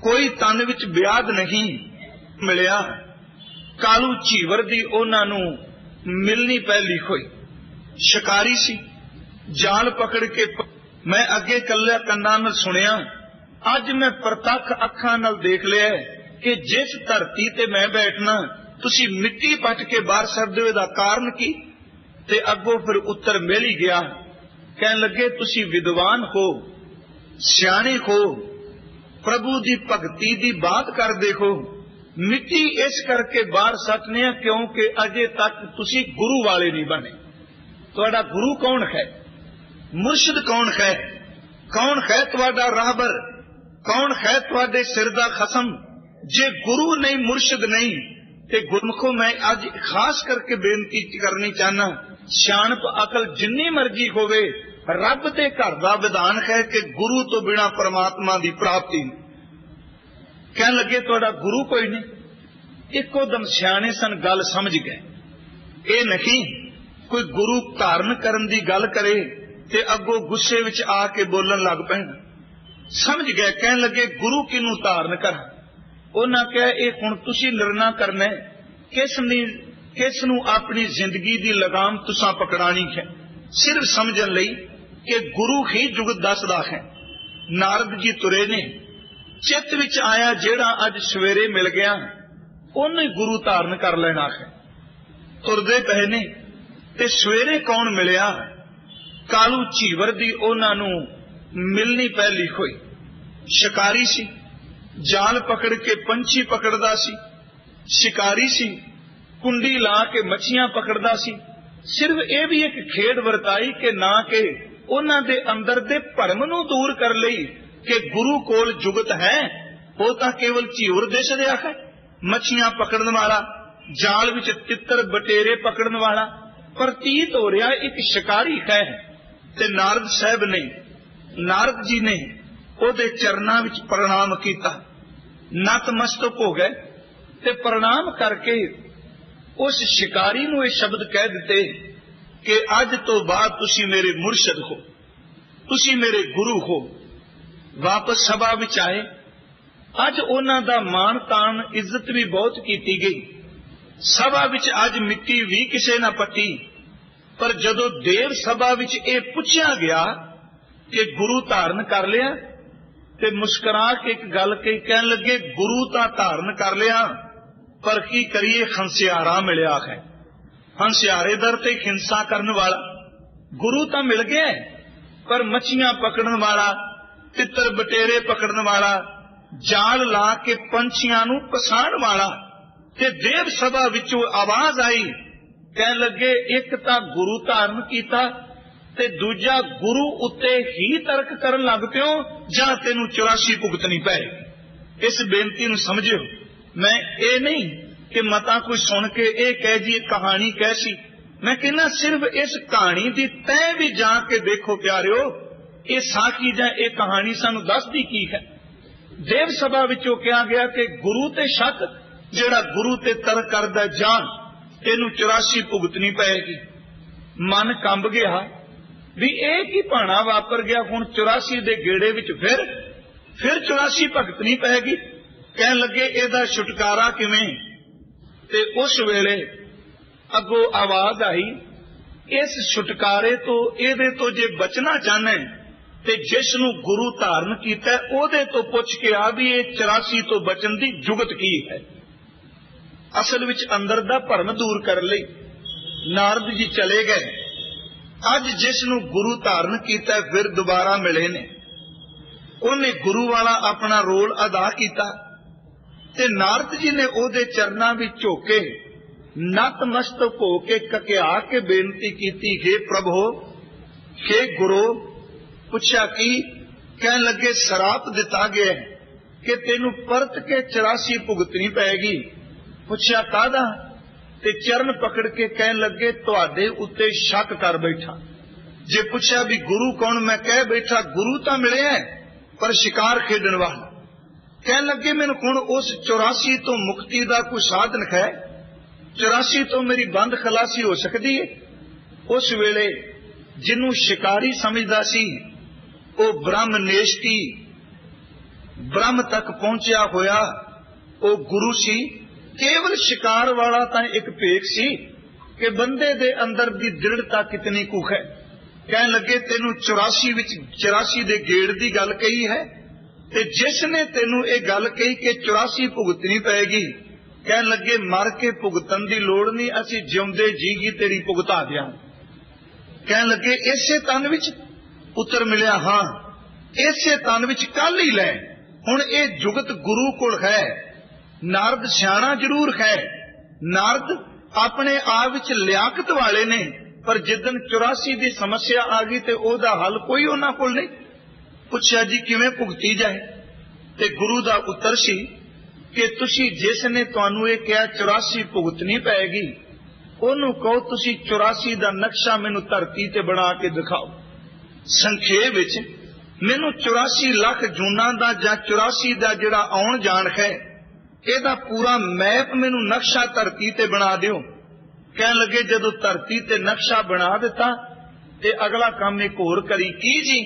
कोई तन विच व्याध नहीं मिलिया। कालू झीवर दी उन्हां नूं मिलनी पहली हुई। शिकारी सी, जाल पकड़ के मैं अगे कल्ला कन्नां नाल सुनिया, अज मैं प्रतख अखां नाल देख लिया कि जिस धरती ते मैं बैठना तुसी मिट्टी पट के बाहर सटदे हो, इहदा कारण की? ते अगों फिर उत्तर मिल ही गया। कहन लगे, तुसी विद्वान हो, ਸਿਆਣੇ ਹੋ, ਪ੍ਰਭੂ ਦੀ ਭਗਤੀ ਦੀ ਬਾਤ ਕਰਦੇ ਹੋ। ਮਿੱਟੀ ਇਸ ਕਰਕੇ ਬਾਹਰ ਸੱਟਨੇ ਆ ਕਿਉਂਕਿ ਅਜੇ ਤੱਕ ਤੁਸੀਂ ਗੁਰੂ ਵਾਲੇ ਨਹੀਂ ਬਣੇ। ਤੁਹਾਡਾ ਗੁਰੂ ਕੌਣ ਹੈ? ਮੁਰਸ਼ਿਦ ਕੌਣ ਹੈ? ਕੌਣ ਹੈ ਤੁਹਾਡਾ ਰਾਹਬਰ? ਕੌਣ ਹੈ ਤੁਹਾਡੇ ਸਿਰ ਦਾ ਖਸਮ? ਜੇ ਗੁਰੂ ਨਹੀਂ, ਮੁਰਸ਼ਿਦ ਨਹੀਂ, ਤੇ ਗੁਰਮੁਖੋ ਮੈਂ ਅੱਜ ਖਾਸ ਕਰਕੇ ਬੇਨਤੀ ਕਰਨੀ ਚਾਹਨਾ, ਸਿਆਣਪ ਅਕਲ ਜਿੰਨੀ ਮਰਜ਼ੀ ਹੋਵੇ, ਰੱਬ ਦੇ ਘਰ ਦਾ ਵਿਧਾਨ ਹੈ ਕਿ ਗੁਰੂ ਤੋਂ ਬਿਨਾਂ ਪਰਮਾਤਮਾ ਦੀ ਪ੍ਰਾਪਤੀ ਨਹੀਂ। ਕਹਿਣ ਲੱਗੇ ਤੁਹਾਡਾ ਗੁਰੂ ਕੋਈ ਨਹੀਂ। ਇੱਕੋ ਦਮ ਸਿਆਣੇ ਸਨ, ਗੱਲ ਸਮਝ ਗਏ। ਇਹ ਨਹੀਂ ਕੋਈ ਗੁਰੂ ਧਾਰਨ ਕਰਨ ਦੀ ਗੱਲ ਕਰੇ ਤੇ ਅੱਗੋਂ ਗੁੱਸੇ ਵਿੱਚ ਆ ਕੇ ਬੋਲਣ ਲੱਗ ਪੈਣ। ਸਮਝ ਗਏ, ਕਹਿਣ ਲੱਗੇ ਗੁਰੂ ਕਿਹਨੂੰ ਧਾਰਨ ਕਰਾਂ? ਉਹਨਾਂ ਕਿਹਾ ਇਹ ਹੁਣ ਤੁਸੀਂ ਨਿਰਣਾ ਕਰਨਾ ਕਿਸ ਨੂੰ ਆਪਣੀ ਜ਼ਿੰਦਗੀ ਦੀ ਲਗਾਮ ਤੁਸਾਂ ਪਕੜਾਣੀ ਹੈ। ਸਿਰਫ ਸਮਝਣ ਲਈ ਕਿ ਗੁਰੂ ਹੀ ਜੁਗਤ ਦੱਸਦਾ ਹੈ। ਨਾਰਦ ਜੀ ਤੁਰੇ ਨੇ, ਚਿੱਤ ਵਿੱਚ ਆਇਆ ਜਿਹੜਾ ਅੱਜ ਸਵੇਰੇ ਮਿਲ ਗਿਆ ਉਹਨੂੰ ਹੀ ਗੁਰੂ ਧਾਰਨ ਕਰ ਲੈਣਾ ਹੈ। ਤੁਰਦੇ ਪਏ ਨੇ ਤੇ ਸਵੇਰੇ ਕੌਣ ਮਿਲਿਆ? ਕਾਲੂ ਝੀਵਰ ਦੀ ਉਹਨਾਂ ਨੂੰ ਮਿਲਣੀ ਪਹਿਲੀ ਹੋਈ। ਸ਼ਿਕਾਰੀ ਸੀ, ਜਾਲ ਪਕੜ ਕੇ ਪੰਛੀ ਪਕੜਦਾ ਸੀ। ਸ਼ਿਕਾਰੀ ਸੀ, ਕੁੰਡੀ ਲਾ ਕੇ ਮੱਛੀਆਂ ਪਕੜਦਾ ਸੀ। ਸਿਰਫ ਇਹ ਵੀ ਇੱਕ ਖੇਡ ਵਰਤਾਈ ਕਿ ਨਾ ਕਿ ਉਹਨਾਂ ਦੇ ਅੰਦਰ ਦੇ ਭਰਮ ਨੂੰ ਦੂਰ ਕਰ ਲਈ ਕਿ ਗੁਰੂ ਕੋਲ ਜੁਗਤ ਹੈ। ਉਹ ਤਾਂ ਕੇਵਲ ਝੀਵਰ ਦਿਸ ਰਿਹਾ ਹੈ, ਮੱਛੀਆਂ ਪਕੜਨ ਵਾਲਾ, ਜਾਲ ਵਿੱਚ ਤਿੱਤਰ ਬਟੇਰੇ ਪਕੜਨ ਵਾਲਾ ਪ੍ਰਤੀਤ ਹੋ ਰਿਹਾ ਇੱਕ ਸ਼ਿਕਾਰੀ ਹੈ। ਤੇ ਨਾਰਦ ਸਾਹਿਬ ਨੇ, ਨਾਰਦ ਜੀ ਨੇ ਉਹਦੇ ਚਰਨਾਂ ਵਿੱਚ ਪ੍ਰਣਾਮ ਕੀਤਾ, ਨਤਮਸਤਕ ਹੋ ਗਏ ਤੇ ਪ੍ਰਣਾਮ ਕਰਕੇ ਉਸ ਸ਼ਿਕਾਰੀ ਨੂੰ ਇਹ ਸ਼ਬਦ ਕਹਿ ਦਿੱਤੇ ਕਿ ਅੱਜ ਤੋਂ ਬਾਅਦ ਤੁਸੀਂ ਮੇਰੇ ਮੁਰਸ਼ਿਦ ਹੋ, ਤੁਸੀਂ ਮੇਰੇ ਗੁਰੂ ਹੋ। ਵਾਪਸ ਸਭਾ ਵਿੱਚ ਆਏ। ਅੱਜ ਉਹਨਾਂ ਦਾ ਮਾਣ ਤਾਣ ਇੱਜ਼ਤ ਵੀ ਬਹੁਤ ਕੀਤੀ ਗਈ। ਸਭਾ ਵਿੱਚ ਅੱਜ ਮਿੱਟੀ ਵੀ ਕਿਸੇ ਨਾ ਪੱਟੀ। ਪਰ ਜਦੋਂ ਦੇਵ ਸਭਾ ਵਿੱਚ ਇਹ ਪੁੱਛਿਆ ਗਿਆ ਕਿ ਗੁਰੂ ਧਾਰਨ ਕਰ ਲਿਆ ਤੇ ਮੁਸਕਰਾ ਕੇ ਇੱਕ ਗੱਲ ਕਹੀ, ਕਹਿਣ ਲੱਗੇ ਗੁਰੂ ਤਾਂ ਧਾਰਨ ਕਰ ਲਿਆ ਪਰ ਕੀ ਕਰੀਏ, ਹੰਸਿਆਰਾ ਮਿਲਿਆ ਹੈ। ਹੰਸਿਆਰੇ ਦਰ ਤੇ ਹਿੰਸਾ ਕਰਨ ਵਾਲਾ। ਗੁਰੂ ਤਾਂ ਮਿਲ ਗਿਆ ਪਰ ਮੱਛੀਆਂ ਪਕੜਨ ਵਾਲਾ, ਤਿੱਤਰ ਬਟੇਰੇ ਪਕੜਨ ਵਾਲਾ, ਜਾਲ ਲਾ ਕੇ ਪੰਛੀਆਂ ਨੂੰ ਪਸਾਣ ਵਾਲਾ। ਤੇ ਦੇਵ ਸਭਾ ਵਿੱਚੋਂ ਆਵਾਜ਼ ਆਈ, ਕਹਿਣ ਲੱਗੇ ਇੱਕ ਤਾਂ ਗੁਰੂ ਧਾਰਨ ਕੀਤਾ ਤੇ ਦੂਜਾ ਗੁਰੂ ਉੱਤੇ ਹੀ ਤਰਕ ਕਰਨ ਲੱਗ ਪਿਓ ਜਾਂ ਤੈਨੂੰ 84 ਭੁਗਤਣੀ ਪਏਗੀ। ਇਸ ਬੇਨਤੀ ਨੂੰ ਸਮਝਿਓ। ਮੈਂ ਇਹ ਨਹੀਂ ਕਿ ਮਤਾ ਕੋਈ ਸੁਣ ਕੇ ਇਹ ਕਹਿ ਜੀ ਕਹਾਣੀ ਕੈਸੀ। ਮੈਂ ਕਹਿੰਦਾ ਸਿਰਫ ਇਸ ਕਹਾਣੀ ਦੀ ਤੈਅ ਵੀ ਜਾ ਕੇ ਦੇਖੋ ਪਿਆਰਿਓ, ਇਹ ਸਾਖੀ ਜਾਂ ਇਹ ਕਹਾਣੀ ਸਾਨੂੰ ਦੱਸਦੀ ਕੀ ਹੈ। ਦੇਵ ਸਭਾ ਵਿੱਚੋਂ ਕਿਹਾ ਗਿਆ ਕਿ ਗੁਰੂ ਤੇ ਸ਼ੱਕ, ਜਿਹੜਾ ਗੁਰੂ ਤੇ ਤਰਕ ਕਰਦਾ ਜਾਣ ਤੈਨੂੰ 84 ਭੁਗਤਣੀ ਪਏਗੀ। ਮਨ ਕੰਬ ਗਿਆ ਵੀ ਇਹ ਕੀ ਭਾਣਾ ਵਾਪਰ ਗਿਆ, ਹੁਣ 84 ਦੇ ਗੇੜੇ ਵਿੱਚ ਫਿਰ 84 ਭੁਗਤਣੀ ਪਏਗੀ। ਕਹਿਣ ਲੱਗੇ ਇਹਦਾ ਛੁਟਕਾਰਾ ਕਿਵੇਂ? ਤੇ ਉਸ ਵੇਲੇ ਅੱਗੋਂ ਆਵਾਜ਼ ਆਈ, ਇਸ ਛੁਟਕਾਰੇ ਤੋਂ, ਇਹਦੇ ਤੋਂ ਜੇ ਬਚਣਾ ਚਾਹਨਾ ਤੇ ਜਿਸ ਨੂੰ ਗੁਰੂ ਧਾਰਨ ਕੀਤਾ ਉਹਦੇ ਤੋਂ ਪੁੱਛ ਕੇ ਆ ਵੀ ਇਹ 84 ਤੋਂ ਬਚਣ ਦੀ ਜੁਗਤ ਕੀ ਹੈ। ਅਸਲ ਵਿੱਚ ਅੰਦਰ ਦਾ ਭਰਮ ਦੂਰ ਕਰਨ ਲਈ ਨਾਰਦ ਜੀ ਚਲੇ ਗਏ। ਅੱਜ ਜਿਸ ਨੂੰ ਗੁਰੂ ਧਾਰਨ ਕੀਤਾ ਫਿਰ ਦੁਬਾਰਾ ਮਿਲੇ ਨੇ, ਉਹਨੇ ਗੁਰੂ ਵਾਲਾ ਆਪਣਾ ਰੋਲ ਅਦਾ ਕੀਤਾ ਤੇ ਨਾਰਦ ਜੀ ਨੇ ਉਹਦੇ ਚਰਨਾਂ ਵਿੱਚ ਝੁਕ ਕੇ ਨਤਮਸਤਕ ਹੋ ਕੇ ਕਕਿਆ ਕੇ ਬੇਨਤੀ ਕੀਤੀ, हे ਪ੍ਰਭੂ, हे ਗੁਰੂ। ਪੁੱਛਿਆ ਕੀ? ਕਹਿਣ ਲੱਗੇ ਸਰਾਪ ਦਿੱਤਾ ਗਿਆ ਕਿ ਤੈਨੂੰ ਪਰਤ ਕੇ 84 ਭੁਗਤਣੀ ਪਏਗੀ। ਪੁੱਛਿਆ ਕਾਹਦਾ? ਤੇ ਚਰਨ ਪਕੜ ਕੇ ਕਹਿਣ ਲੱਗੇ ਤੁਹਾਡੇ ਉੱਤੇ ਸ਼ੱਕ ਕਰ ਬੈਠਾ। ਜੇ ਪੁੱਛਿਆ ਵੀ ਗੁਰੂ ਕੌਣ, ਮੈਂ ਕਹਿ ਬੈਠਾ ਗੁਰੂ ਤਾਂ ਮਿਲਿਆ ਪਰ ਸ਼ਿਕਾਰ ਖੇਡਣ ਵਾਲਾ। ਕਹਿਣ ਲੱਗੇ ਮੈਨੂੰ ਹੁਣ ਉਸ 84 ਤੋਂ ਮੁਕਤੀ ਦਾ ਕੋਈ ਸਾਧਨ ਹੈ? 84 ਤੋਂ ਮੇਰੀ ਬੰਦ ਖਲਾਸੀ ਹੋ ਸਕਦੀ ਹੈ? ਉਸ ਵੇਲੇ ਜਿਹਨੂੰ ਸ਼ਿਕਾਰੀ ਸਮਝਦਾ ਸੀ ਉਹ ਬ੍ਰਹਮ ਨੇਸ਼ਟੀ, ਬ੍ਰਹਮ ਤੱਕ ਪਹੁੰਚਿਆ ਹੋਇਆ ਉਹ ਗੁਰੂ ਸੀ। ਕੇਵਲ ਸ਼ਿਕਾਰ ਵਾਲਾ ਤਾਂ ਇੱਕ ਭੇਖ ਸੀ ਕਿ ਬੰਦੇ ਦੇ ਅੰਦਰ ਦੀ ਦ੍ਰਿੜਤਾ ਕਿਤਨੀ ਕੁ ਹੈ। ਕਹਿਣ ਲੱਗੇ ਤੈਨੂੰ 84 ਵਿੱਚ 84 ਦੇ ਗੇੜ ਦੀ ਗੱਲ ਕਹੀ ਹੈ ਤੇ ਜਿਸ ਨੇ ਤੈਨੂੰ ਇਹ ਗੱਲ ਕਹੀ ਕਿ 84 ਭੁਗਤਣੀ ਪਏਗੀ, ਕਹਿਣ ਲੱਗੇ ਮਰ ਕੇ ਭੁਗਤਣ ਦੀ ਲੋੜ ਨਹੀਂ, ਅਸੀਂ ਜਿਉਂਦੇ ਜੀਗੀ ਤੇਰੀ ਭੁਗਤਾ ਦਿਆਂ। ਕਹਿਣ ਲੱਗੇ ਇਸੇ ਤਨ ਵਿੱਚ ਪੁੱਤਰ ਮਿਲਿਆ? ਹਾਂ। इसे तन विच कल ही लै। हुण ये जुगत गुरु कोल है। नारद सियाणा जरूर है, नारद अपने आप विच लियाकत वाले ने, पर जिदन 84 की समस्या आ गई तो ओदा हल कोई उन्हां कोल नहीं। पुछया जी किवें भुगती जाए, ते गुरु दा उत्तर सी कि तुसी जिसने तुहानू ये कहा 84 भुगतनी पैगी, ओनू कहो तुसी 84 दा नक्शा मैनू धरती ते बना के दिखाओ। संखेप विच मैनू 84 लाख जूना दा जां 84 दा जिहड़ा आउण जाण है, एदा पूरा मैप मैनू नक्शा धरती ते बना दिओ। कहन लगे जदों धरती ते नक्शा बना दिता ते अगला काम एक होर करी की जी।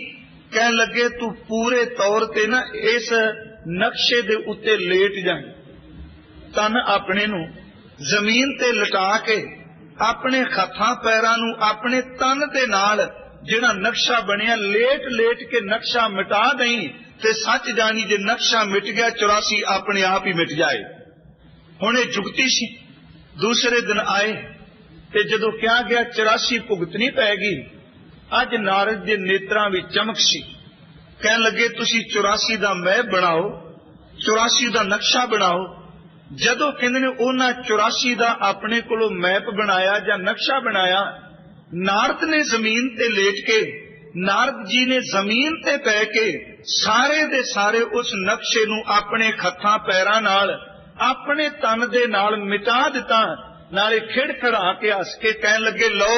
कहन लगे तू पूरे तौर ते ना इस नक्शे दे उत्ते लेट जाए, तन अपने नू जमीन ते लटा के अपने हथां पैरां नू अपने तन दे नाल जिहड़ा नक्शा बनिया लेट लेट के नक्शा मिटा दई, ते सच जानी जे नक्शा मिट गया 84 अपने आप ही मिट जाए। हुण इह जुगती सी। दूसरे दिन आए ते जदों कहा गया 84 भुगतनी पैगी, अज नारद दे नेत्रां विच चमक सी। कहन लगे तुसी 84 दा मैप बनाओ, 84 दा नक्शा बनाओ। जदों कहंदे ने उन्हां 84 दा अपने कोलों मैप बनाया जां नक्शा बनाया, नारद ने जमीन ते लेट के, नारद जी ने जमीन ते पै के सारे दे सारे उस नक्शे नू अपने हत्थां पैरां नाल अपने तन दे नाल मिटा दिता। नाले खिड़खड़ा के हस के कहन लगे लो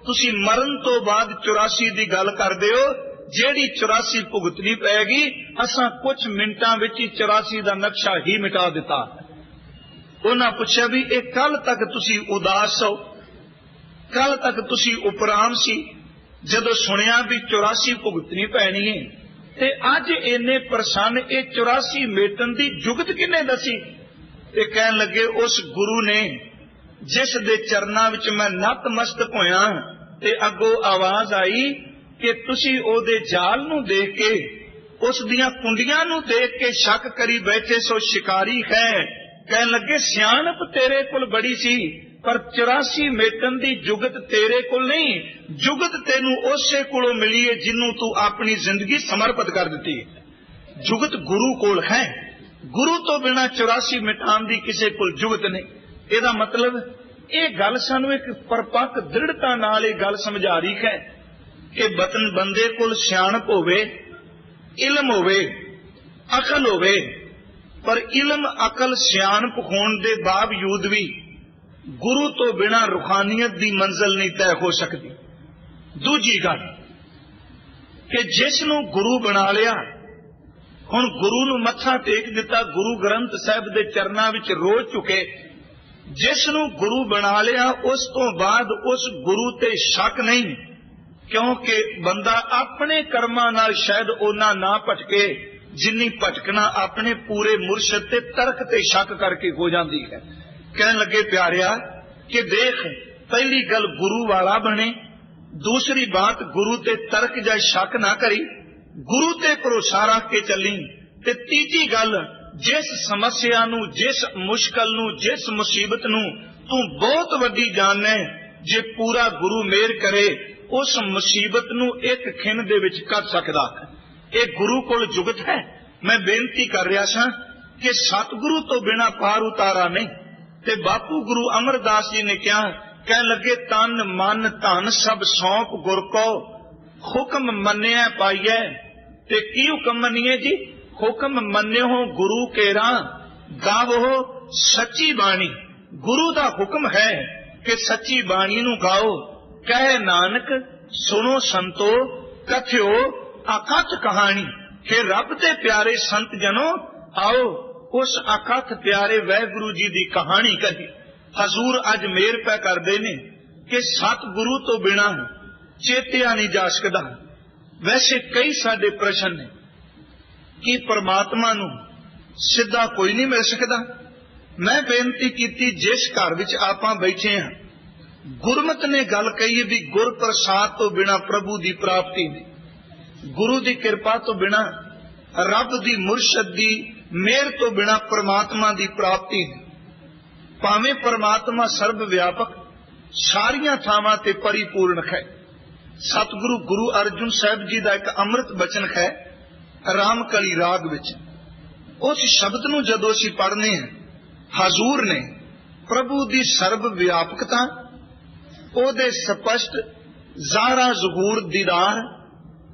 तुसी मरण तो बाद 84 दी गल करदे हो, जेड़ी 84 भुगतनी पैगी, असां कुछ मिनटां विच ही 84 दा नक्शा ही मिटा दिता। उन्हां पुछया भी ये कल तक तुसी उदास हो, कल तक तुसी उपराम सी, जदों सुनिया भी 84 भुगतनी पैनी है, ते अज इन्ने प्रसन्न ये 84 मेटन दी जुगत किन्ने दसी। ते कहन लगे उस गुरु ने जिस दे चरनां विच मैं नतमस्तक होया, ते अगों आवाज आई कि तुसी ओदे जाल नू देख के, उस दियां कुंडियां नू देख के शक करी बैठे सो शिकारी है। कहन लगे सियाणप तेरे कोल बड़ी सी, पर 84 मेटन दी जुगत तेरे कोल नहीं, जुगत तेनू उसे कोलों मिली है जिन्नू तू अपनी जिंदगी समर्पित कर दी है। जुगत गुरु कोल है, गुरु तो बिना 84 मिटान दी किसी कोल जुगत नहीं। ਇਹਦਾ मतलब ਇਹ ਗੱਲ ਸਾਨੂੰ ਇੱਕ ਪਰਪੱਕ ਦ੍ਰਿੜਤਾ ਨਾਲ ਇਹ ਗੱਲ ਸਮਝਾ ਰਹੀ ਹੈ ਕਿ ਬਤਨ ਬੰਦੇ ਕੋਲ ਸਿਆਣਪ ਹੋਵੇ, ਇਲਮ ਹੋਵੇ, ਅਕਲ ਹੋਵੇ, ਪਰ ਇਲਮ ਅਕਲ ਸਿਆਣਪ ਹੋਣ ਦੇ ਬਾਵਜੂਦ ਵੀ ਗੁਰੂ ਤੋਂ ਬਿਨਾ ਰੂਹਾਨੀਅਤ ਦੀ ਮੰਜ਼ਿਲ ਨਹੀਂ ਤੈਅ ਹੋ ਸਕਦੀ। ਦੂਜੀ ਗੱਲ ਕਿ ਜਿਸ ਨੂੰ ਗੁਰੂ ਬਣਾ ਲਿਆ, ਹੁਣ ਗੁਰੂ ਨੂੰ ਮੱਥਾ ਟੇਕ ਦਿੱਤਾ, ਗੁਰੂ ਗ੍ਰੰਥ ਸਾਹਿਬ ਦੇ ਚਰਨਾਂ ਵਿੱਚ ਰੋ ਚੁੱਕੇ, जिस नू गुरु बना लिया उस तो बाद उस गुरु ते शक नहीं, क्योंकि बंदा अपने कर्मां नाल शायद ओना ना भटके जिन्नी भटकना अपने पूरे मुर्शद ते तर्क ते शक करके हो जाती है। कहने लगे प्यारिया कि देख, पहली गल गुरु वाला बने, दूसरी बात गुरु ते तर्क या शक ना करी, गुरु ते भरोसा रख के चली, ते तीजी गल जिस समस्या नू, जिस मुश्किल नू, जिस मुसीबत नू तू बहुत वड्डी जानना है, जे पूरा गुरु मेहर करे उस मुसीबत नू एक खिन दे विच कर सकदा है। ये गुरु कोल जुगत है। मैं बेनती कर रहा सा कि सतगुरु तो बिना पार उतारा नहीं। ते बापू गुरु अमरदास जी ने कहा, कहन लगे तन मन धन सब सौंप गुर को, हुक्म मन्निया पाइए। ते की हुक्म मन्निए जी? हुक्म मन्यो गुरु केरा, गावो सच्ची बाणी। गुरु दा हुक्म है कि सच्ची बाणी नू गाओ। कहे नानक सुनो संतो, कथ्यो अकथ कहानी। कि रब दे प्यारे संत जनो आओ उस अकथ प्यारे वाहिगुरु जी दी कहानी कही। हजूर अज मेहर पै करदे ने कि सतगुरु तो बिना चेतिया नहीं जा सकदा। वैसे कई साडे प्रश्न ने कि परमात्मा नू सीधा कोई नहीं मिल सकता। मैं बेनती की जिस घर विच आपां बैठे हैं, गुरमत ने गल कही भी गुर प्रसाद तो बिना प्रभु की प्राप्ति नहीं, गुरु की कृपा तो बिना, रब की मुर्शद की मेहर तो बिना परमात्मा की प्राप्ति नहीं। भावें परमात्मा सर्व व्यापक सारिया थावां ते परिपूर्ण है। सतगुरु गुरु अर्जुन साहब जी का एक अमृत बचन है, ਰਾਮਕਲੀ ਰਾਗ ਵਿੱਚ। ਉਸ ਸ਼ਬਦ ਨੂੰ ਜਦੋਂ ਅਸੀਂ ਪੜ੍ਹਨੇ ਹਾਂ, ਹਜ਼ੂਰ ਨੇ ਪ੍ਰਭੂ ਦੀ ਸਰਬ ਵਿਆਪਕਤਾ, ਉਹਦੇ ਸਪਸ਼ਟ ਜ਼ਾਹਰਾ ਜ਼ਹੂਰ ਦੀਦਾਰ,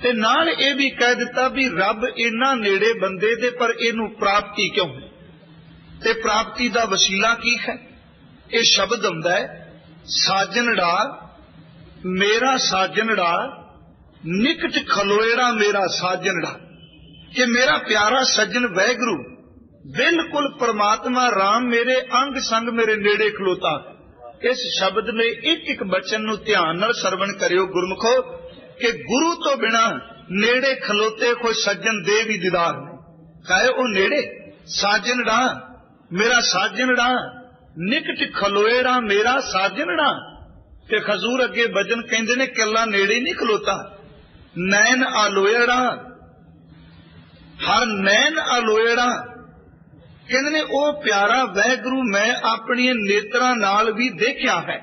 ਤੇ ਨਾਲ ਇਹ ਵੀ ਕਹਿ ਦਿੱਤਾ ਵੀ ਰੱਬ ਇੰਨਾ ਨੇੜੇ ਬੰਦੇ ਦੇ, ਪਰ ਇਹਨੂੰ ਪ੍ਰਾਪਤੀ ਕਿਉਂ ਹੈ ਤੇ ਪ੍ਰਾਪਤੀ ਦਾ ਵਸੀਲਾ ਕੀ ਹੈ। ਇਹ ਸ਼ਬਦ ਆਉਂਦਾ ਹੈ, ਸਾਜਨੜਾ ਮੇਰਾ ਸਾਜਨੜਾ, ਨਿਕਟ ਖਲੋਏੜਾ ਮੇਰਾ ਸਾਜਨੜਾ, ਕਿ ਮੇਰਾ ਪਿਆਰਾ ਸੱਜਣ ਵੈਗਰੂ ਬਿਲਕੁਲ परमात्मा राम मेरे अंग संग मेरे नेड़े खलोता। इस शब्द ने एक एक बचन नूं ध्यान नाल सरवण करियो गुरमुखो, कि गुरु तो बिना नेड़े खलोते कोई सज्जन दे भी दीदार नहीं। कहे ओ नेड़े साजनड़ा मेरा साजनड़ा, निकट खलोएड़ा मेरा साजनड़ा। ते खजूर अगे भजन कहंदे ने कला नेड़े नहीं खलोता, नैन आलोएड़ा, हर नैन आलोएड़ा। कहते ने ओ प्यारा वैगुरु मैं अपनी नेत्रां नाल भी देखिया है,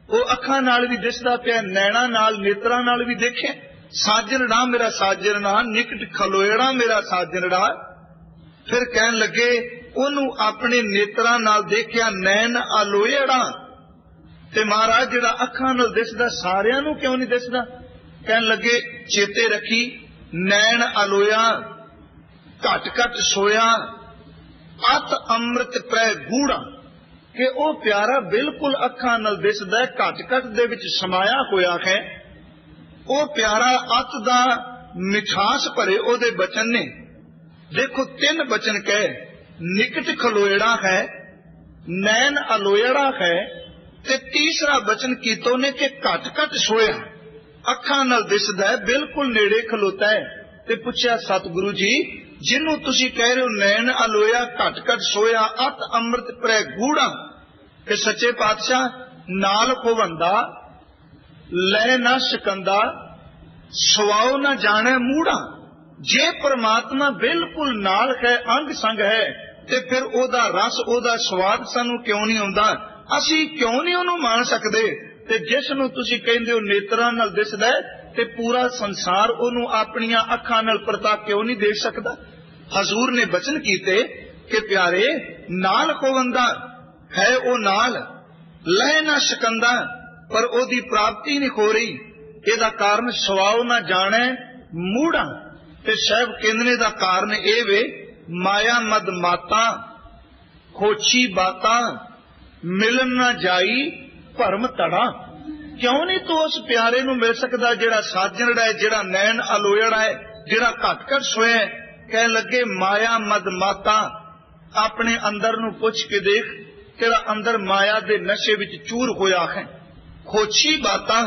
वो अखां नाल भी दिसदा पिया, नैना नाल नेत्रां नाल भी देखे। साजनड़ा मेरा साजनड़ा, निकट खलोएड़ा मेरा साजनड़ा। फिर कहन लगे ओनू अपने नेत्रां नाल देखिया, नैन आलोएड़ा। ते महाराज जिहड़ा अखां नाल दिसदा सारियां नू क्यों नहीं दिसदा? कहन लगे चेते रखी, नैन आलोया घट घट सोया, अत अमृत पै गूढ़ा, कि ओ प्यारा बिल्कुल अखां नाल दिसदा, घट घट दे विच समाया होया है। ओ प्यारा अत दा मिठास भरे ओदे बचन ने। देखो तीन बचन कहे, निकट खलोएड़ा है, नैन अलोएड़ा है, ते तीसरा बचन कीतो ने कि घट घट सोया, अखां नाल दिसदा है, बिल्कुल नेड़े खलोता है। ते पुछया सतगुरु जी जिन्हों तुसी कह रहे हो नैन अलोया घट घट सोया, अत अमृत परै गूढ़ा, कि सच्चे पातशाह नाल होवंदा लै ना शकंदा, सवाओ ना जाने मूढ़ा। जे परमात्मा बिल्कुल नाल है, अंग संग है, ते फिर ओदा रस ओदा स्वाद सानू क्यों नहीं आउंदा? असी क्यों नहीं ओनू मान सकदे? ते जिस नूं तुसी कहंदे हो नेत्रां नाल दिसदा है, ते पूरा संसार ओनू अपनियां अखां नाल परता क्यों नहीं देख सकदा? हजूर ने बचन कीते कि प्यारे नाल होवंदा है, ओ नाल लै ना शकंदा, पर ओदी प्राप्ति नहीं हो रही। एदा कारण सवाओ ना जाने मूढ़ा। ते साहब कहंदे दा कारण ए वे, माया मद माता खोची बाता, मिलन ना जाई भरम तड़ा। क्यों नहीं तो उस प्यारे नू मिल सकदा जिहड़ा साजनड़ा है, जिहड़ा नैन अलोयड़ा है, जिहड़ा घट घट सोया है। कह लगे माया मद माता, अपने अंदर नू पुछ के देख, तेरा अंदर माया दे नशे विच चूर होया है। खोची बातां,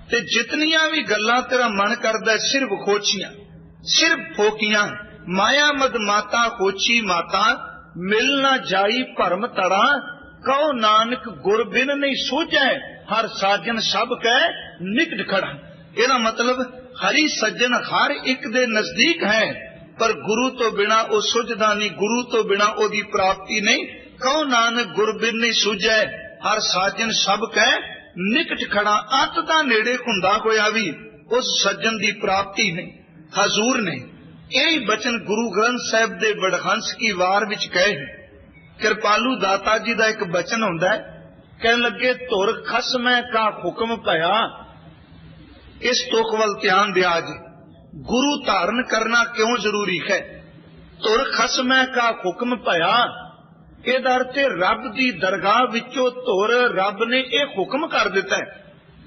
ते जितनियां भी गल्लां तेरा मन करदा सिर्फ खोचियां, सिर्फ फोकियां। माया मद माता खोची माता, मिल ना जाई भरम तड़ा। कहो नानक गुर बिन नहीं सूझै, हर साजन सब कह निकट खड़ा। ਇਹਦਾ मतलब हरी सज्जन हर एक दे नजदीक है, पर गुरु तो बिना वो सुझदा नहीं, गुरु तो बिना ओदी प्राप्ति नहीं। कहो नानक गुर बिन नहीं सूझै, हर साजन सब कह निकट खड़ा। अत दा नेड़े हुंदा होया भी उस सज्जन दी प्राप्ति नहीं। हजूर ने यही बचन गुरु ग्रंथ साहिब दे वडहंस की वार विच कहे। कृपालू दाता जी दा एक बचन हुंदा है, कहन लगे धुर खसमै का हुक्म भया। इस तुख वल ध्यान दिया जी, गुरु धारण करना क्यों जरूरी है? धुर खसमै का हुक्म भया, ਇਹਦਾ अर्थ रब की दरगाह विचों धुर रब ने यह हुक्म कर दिता है।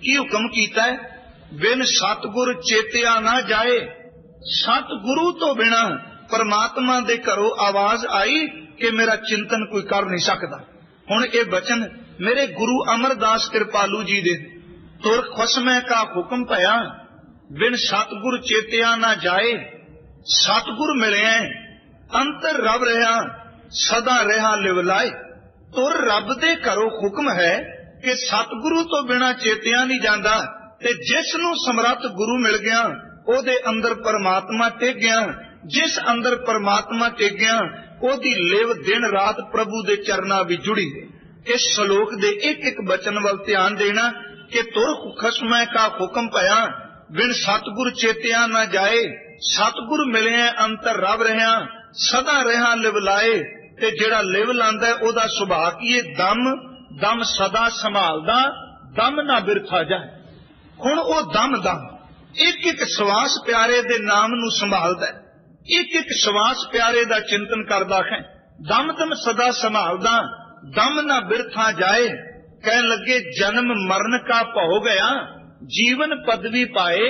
की हुक्म कीता है? बिन सतगुर चेतिया ना जाए। सतगुरु तो बिना परमात्मा दे घरों आवाज आई कि मेरा चिंतन कोई कर नहीं सकता। हुण ये बचन मेरे गुरु अमरदास कृपालू जी दे, धुर खसमै का हुक्म भया, बिन सतगुर चेतिया ना जाए। सतगुर मिले अंतर रब रहा, सदा रहा लिवलाए। तुर रब दे घरों हुक्म है कि सतगुरु तो बिना चेतिया नहीं जाता। ते जिस नूं समर्थ गुरु मिल गया ओदे अंदर परमात्मा टिक गया। जिस अंदर परमात्मा टिक गया ओदी लिव दिन रात प्रभु दे चरना भी जुड़ी। इस श्लोक दे एक एक बचन वल ध्यान देना कि तुर खसमै का हुक्म भया, बिन सतगुर चेतिया ना जाए। सतगुर मिलिया अंतर रब रहा सदा रहा लिव लाए। ते जिहड़ा लिव लांदा है ओदा सुभाअ की है दम दम सदा संभालदा दम ना बिरथा जाए। हुण ओ दम दम एक एक सवास प्यारे दे नाम नू संभालदा है, एक एक सवास प्यारे दा चिंतन करदा है। दम दम सदा संभालदा दम ना बिरथा जाए। कहन लगे जन्म मरण का भौ गया जीवन पदवी पाए।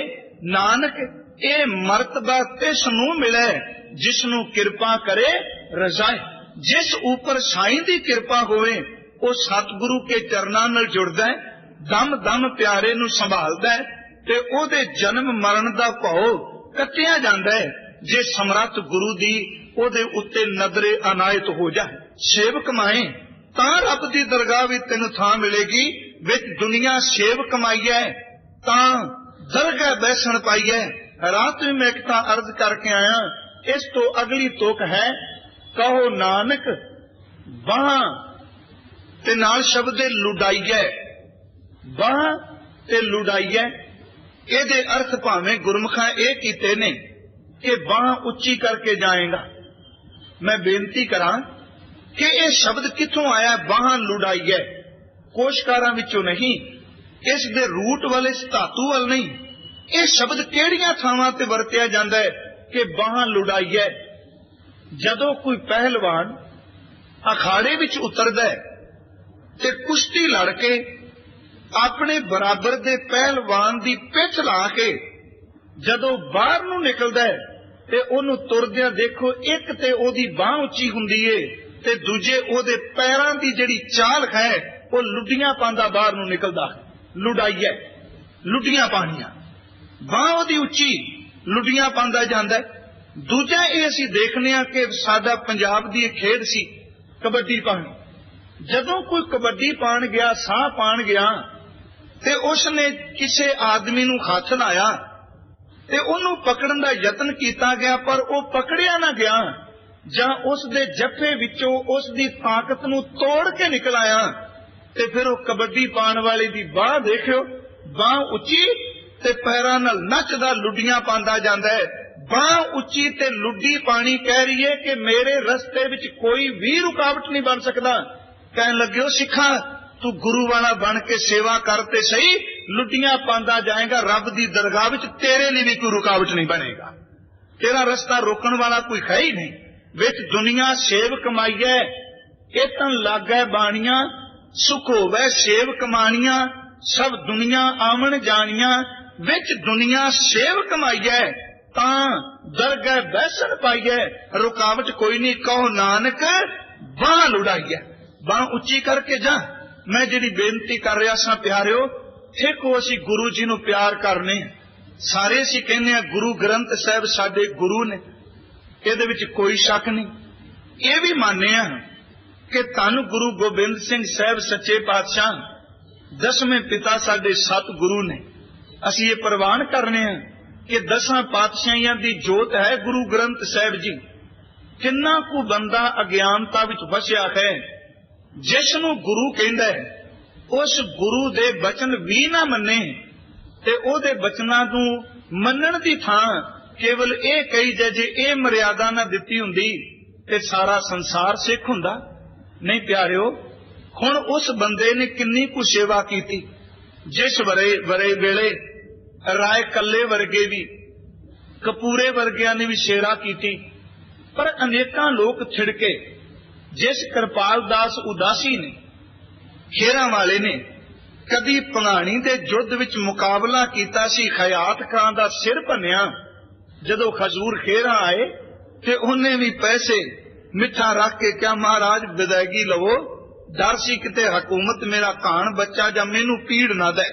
नानक ए मर्तबा तिस नूं मिले जिसनू किरपा करे रजाए। जिस ऊपर साईं दी किरपा होवे वो सतगुरु के चरनां नाल जुड़दा है, दम दम प्यारे नूं संभालदा है ते ओदे जन्म मरण दा भौ कटिया जांदा है। जे समरथ गुरु दी ओदे उत्ते नजरे अनायत हो जाए। सेवक माए तां रब दी दरगाह विच तैनूं थां मिलेगी। विच दुनिया सेव कमाईए तां दरगाह बैसन पाईए। रात में मैं एक तां अर्ज करके आया, इस तो अगली तुक है कहो नानक बाह ते नाल शब्द लुडाईए। बाह ते लुडाईए इहदे अर्थ भावें गुरमुखां इह कीते ने कि बाह उच्ची करके जाएगा। मैं बेनती करा कि यह शब्द किथों आया बाह लुडाईए? कोशकारां विचों नहीं, इस दे रूट वाले धातु वाल नहीं। यह शब्द किहड़ियां थावां ते वरतिया जांदा है कि बाह लुडाईए? जदों कोई पहलवान अखाड़े विच उतरदा है ते कुश्ती लड़ के अपने बराबर दे पहलवान दी पिछ ला के जदों बाहर नूं निकलदा है ते ओनूं तुरदियां देखो एक ते ओदी बाह उच्ची हुंदी है ते दूजे ओदे पैरां दी जिहड़ी चाल है वो लुडियां पांदा बाहर नूं निकलदा है। लुडाईए लुडियां पाणियां बाह ओदी उच्ची लुडियां पांदा जांदा है। दूजा ये असीं देखने कि साडा पंजाब दी खेड सी कबड्डी पानी। जदों कोई कबड्डी पाण गया साह पाण गया ते उसने किसी आदमी नूं हथ लाया ते ओनूं पकड़न दा यतन कीता गया पर वो पकड़िया ना गया जां उस दे जफ्फे विचों उस दी ताकत नूं तोड़ के निकल आया ते फिर वो कबड्डी पाण वाले दी बाह देखियो बाह उच्ची ते पैरां नाल नचदा लुडियां पांदा जांदा है। बाह उच्ची ते लुडी पानी कह रही है कि मेरे रस्ते विच कोई भी रुकावट नहीं बन सकता। कहन लगे सिखा तू गुरु वाला बन के सेवा करते सही लुडियां पांदा जाएगा रब दी दरगाह विच तेरे लिए भी कोई रुकावट नहीं बनेगा। तेरा रास्ता रोकने वाला कोई है ही नहीं। विच दुनिया सेव कमाईए इतन लागै बाणियां सुख होवै सेव कमानियां सब दुनिया आमन जानियां। विच दुनिया सेव कमाईए तां दरगाह बैसन पाईए रुकावट कोई नहीं। कहो नानक बाह लुड़ाईए बाह उच्ची करके जा। मैं जिहड़ी बेनती कर रहा सा प्यारिओ देखो असीं गुरु जी नूं प्यार करने सारे असीं कहने गुरु ग्रंथ साहिब साडे गुरु ने इहदे विच कोई शक नहीं। ये भी माने कि धन गुरु गोबिंद सिंह साहिब सच्चे पातशाह दसवें पिता साडे सत गुरु ने। असीं ये प्रवान करने कि 10 पातशाहियां दी जोत है गुरु ग्रंथ साहिब जी। किन्ना को बंदा अज्ञानता विच फसिया है जिसनू गुरु कहंदा है उस गुरु दे बचन भी ना मन्ने ते ओदे बचनां नू मन्नण दी थां केवल ये कही जाए जे ये मर्यादा ना दिती हुंदी ते सारा संसार सिख हुंदा नहीं। प्यारिओ हुण उस बंदे ने किन्नी को सेवा कीती जिस वरे वेले राय कल्ले वर्गे भी कपूरे वर्गिया ने भी सेवा की पर अनेकां लोग छिड़के। जिस कृपाल दास उदासी ने खेरा वाले ने कदी भंगाणी दे युद्ध विच मुकाबला कीता सी खयात खां दा सिर भन्निया। जदों खजूर खेरा आए ते उन्हें भी पैसे मिठा रख के क्या महाराज विदायगी लवो डर सी किते हुकूमत मेरा कान बच्चा जां मैनू पीड़ ना दे।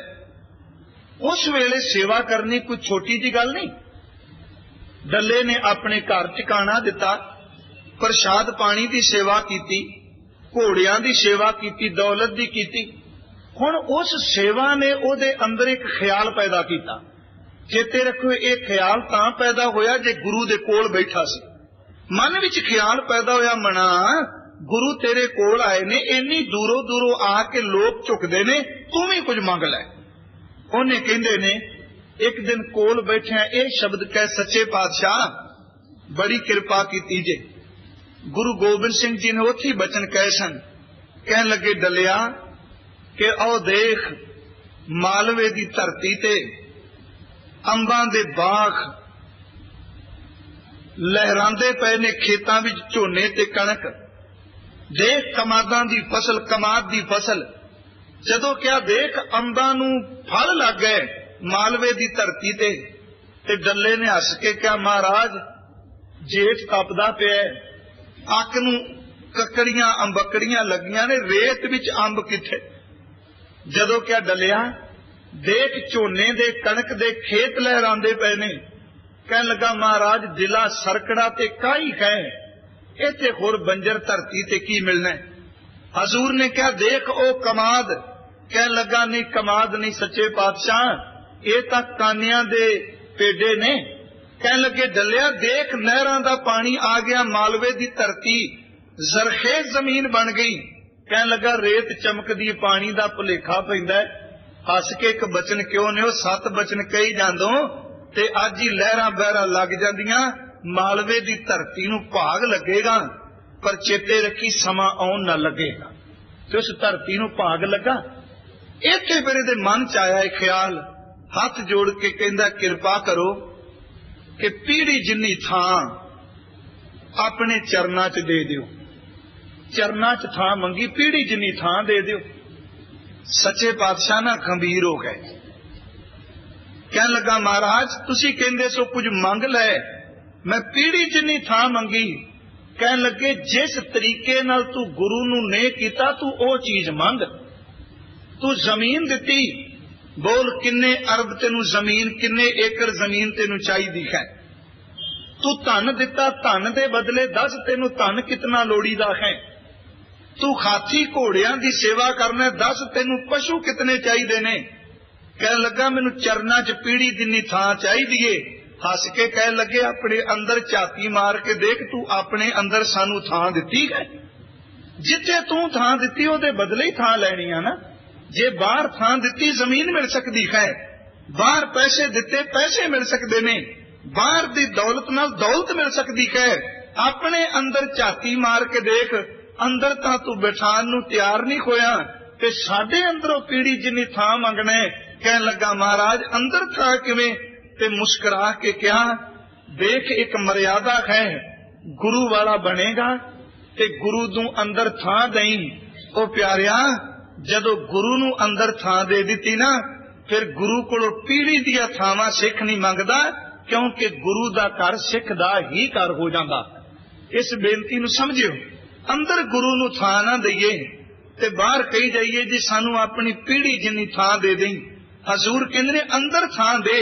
उस वेले सेवा करनी कोई छोटी जी गल नहीं। डल्ले ने अपने घर ठिकाना दिता प्रसाद पानी की सेवा की घोड़ियां की सेवा की दौलत की की। हुण उस सेवा ने ओदे अंदर एक ख्याल पैदा किया। चेते रखो ये ख्याल तां पैदा होया जे गुरु दे कोल बैठा सी। मन विच ख्याल पैदा होया मना गुरु तेरे कोल आए ने इन्नी दूरों दूरों आके लोग झुकदे ने तू भी कुछ मंग लै। उन्हें कहंदे ने एक दिन कोल बैठे ये शब्द कह सच्चे पातशाह बड़ी कृपा की जे। गुरु गोबिंद सिंह जी ने उथे बचन कहे सन, कह लगे डलिया कि ओ देख मालवे की धरती ते अंबां दे बाग लहरांदे पे ने, खेतां विच झोने ते कणक, देख कमादां दी फसल, कमाद दी फसल। जदों क्या देख अंबां नूं फल लग गए मालवे दी धरती ते डल्ले ने हस के क्या महाराज जेठ तपदा पिया, अक नूं ककड़ियां अंबकड़ियां लगियां ने, रेत विच अंब किथे। जदों क्या डलिया देख झोने दे कणक दे खेत लहरांदे पे ने, कहन लगा महाराज दिला सरकड़ा ते काई है, इत्थे होर बंजर धरती ते की मिलना। हजूर ने क्या देख ओ कमाद, कह लगा नहीं कमाद नहीं सच्चे पातशाह, ये तां कानियां दे पेडे ने। कह लगे डलिया देख नहरां दा पानी आ गया मालवे दी धरती जरखेज जमीन बन गई। कह लगा रेत चमकदी पानी दा भुलेखा पैंदा है। हस के एक बचन क्यों ने, 7 बचन कही जांदों ते अज ही लहरां बहरां लग जांदियां, मालवे दी धरती नूं भाग लगेगा, पर चेते रखी समा आउण ना लगेगा। ते उस धरती नूं भाग लगा। इत्थे मेरे दे मन च आया ख्याल, हाथ जोड़ के कहंदा किरपा करो कि पीढ़ी जिन्नी थां अपने चरना च दे दियो। चरना च थां मंगी, पीढ़ी जिन्नी थां दे दियो। सच्चे पातशाह ना गंभीर हो गए, कहन लगा महाराज तुसी कहंदे सो कुछ मंग लै, मैं पीढ़ी जिन्नी थां मंगी। कहन लगे जिस तरीके नाल तू गुरु नूं नहीं कीता तू ओ चीज मंग। तू जमीन दिती, बोल किन्ने अरब तेनू जमीन, किन्ने एकड़ जमीन तेनू चाहिदी है। तू धन दिता, धन दे बदले दस तेनू धन कितना लोड़ीदा है। तू हाथी घोड़ियां दी सेवा करना, दस तेनू पशु कितने चाहिए ने। कह लगा मैनू चरना च पीढ़ी जिन्नी थां चाहिए। हस के कह लगे अपने अंदर झाती मार के देख, तू अपने अंदर सानू थां दिती है। जिथे तू थां दिती ओदे बदले ही थां लैनी है ना। जे बाहर थां दिती जमीन मिल सकती है, बाहर पैसे दिते पैसे मिल सकते ने, बाहर दी दौलत नाल दौलत मिल सकती है। अपने अंदर झाती मार के देख, अंदर तां तू बैठान नूं तैयार नहीं होया ते साडे अंदरों पीढ़ी जिन्नी थां मंगना है। कहन लगा महाराज अंदर थां किवें? ते मुस्कुरा के क्या देख एक मर्यादा है, गुरु वाला बनेगा ते गुरु नूं अंदर थां दई। ओ प्यारिया जदों गुरु नूं अंदर थां दे दिती ना, फिर गुरु कोलों पीढ़ी दियां थावां सिख नहीं मंगदा, क्योंकि गुरु दा घर सिख दा ही घर हो जांदा। इस बेनती नूं समझियो, अंदर गुरु नूं थां ना दईए ते बाहर कही जाइए जी सानू अपनी पीढ़ी जिन्नी थां दे दें। हजूर कहंदे ने अंदर थां दे।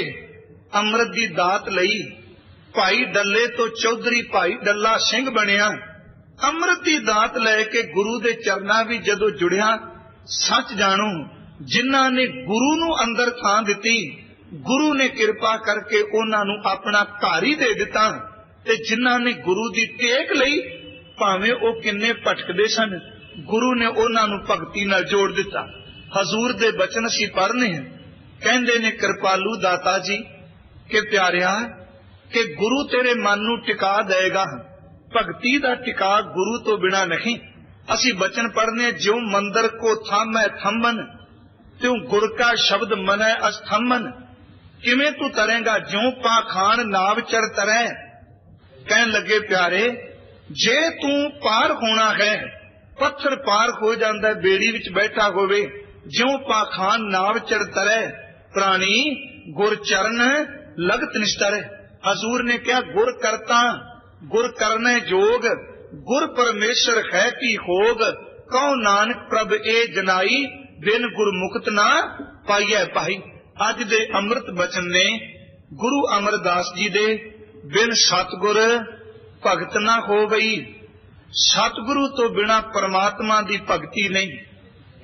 अमृत दी दात लई भाई डल्ले तो चौधरी भाई डल्ला सिंह बनिया। अमृत दी दात लैके गुरु दे चरना भी जदों जुड़िया, सच जाणो जिन्हां ने गुरु नूं अंदर थां दिती, गुरु ने कृपा करके उन्हां नूं अपना घर ही दे दिता। ते जिन्हां ने गुरु दी टेक लई, भावें ओ किन्ने भटकदे सन, गुरु ने उन्हां नूं भगती नाल जोड़ दिता। हजूर दे बचन असीं पढ़ने हैं, कहंदे ने कृपालू दाता जी के प्यारिया कि गुरु तेरे मन नूं टिका देगा, भगती दा टिका गुरु तो बिना नहीं। असी बचन पढ़ने, ज्यों मंदिर को थामै थंबन, त्यों गुर का शब्द मनै अस्थंबन। किवें तू तरेगा, ज्यों पाखान नाव चढ़ तरै। कहन लगे प्यारे जे तू पार होना है, पत्थर पार हो जाता है बेड़ी विच बैठा होवे, ज्यों पाखान नाव चढ़ तरै। प्राणी गुर चरण लगत निस्तर। हजूर ने क्या गुर करता गुर करने जोग, गुर परमेश्वर है की होग। कहो नानक प्रभ ए जनाई, बिन गुर मुक्त ना पाइए भाई। अज दे अमृत बचन ने गुरु अमरदास जी दे, बिन सतगुर भगत ना हो गई। सतगुरु तो बिना परमात्मा दी भगती नहीं,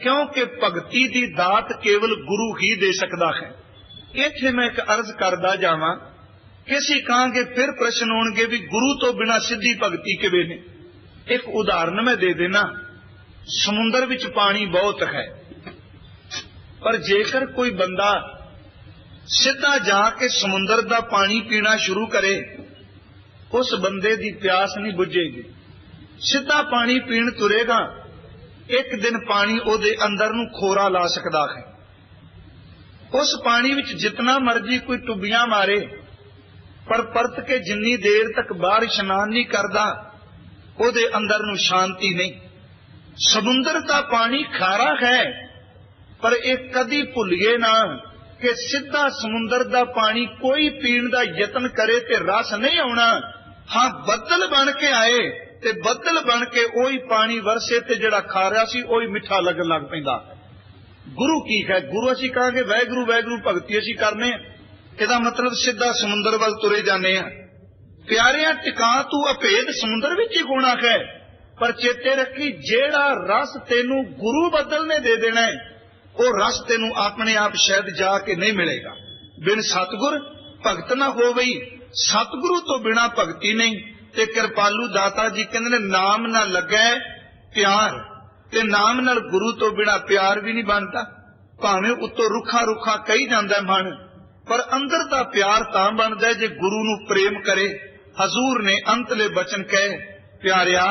क्योंकि भगती दी दात केवल गुरु ही दे सकता है। इत्थे मैं एक अर्ज करदा जावां, किसी कहांगे फिर प्रश्न होणगे भी गुरु तो बिना सीधी भगती किवें ने। एक उदाहरण मैं दे देना, समुंदर विच पानी बहुत है, पर जेकर कोई बंदा सीधा जाके समुंदर दा पानी पीना शुरू करे, उस बंदे दी प्यास नहीं बुझेगी। सीधा पानी पीण तुरेगा, एक दिन पानी ओदे अंदर नूं खोरा ला सकदा है। उस पानी विच जितना मर्जी कोई टुबियां मारे, पर परत के जिन्नी देर तक बाहर इशनान नहीं करदा, ओदे अंदर नूं शांति नहीं। समुंदर दा पानी खारा है, पर एक कदी भुलिए ना कि सीधा समुंदर दा पानी कोई पीण दा यतन करे ते रस नहीं आउणा। हाँ, बदल बन के आए ते बदल बन के ओही पानी वरसे ते जिहड़ा खारा सी ओही मिठा लगन लग पैंदा। गुरु की है? गुरु असीं कहांगे वैगुरु वैगुरु भगती असीं करने, इहदा मतलब सीधा समुंदर वल तुरे जाने आ। प्यारिया, टिका तू अभेद समुंदर विच ही होना है, पर चेते रखी जेड़ा रस तेनू गुरु बदल ने दे देना है, वो रस तेनू अपने आप शायद जाके नहीं मिलेगा। बिन सतगुर भगत ना हो गई, सतगुरु तो बिना भगती नहीं। ते कृपालू दाता जी कहते ने नाम ना लगे प्यार, ते नाम नाल गुरु तो बिना प्यार भी नहीं बनता। भावें उत्तों रुखा रुखा कही जांदा मन, पर अंदर दा प्यार तां बनदा जे गुरु नू प्रेम करे। हजूर ने अंतले बचन कहे, प्यारिया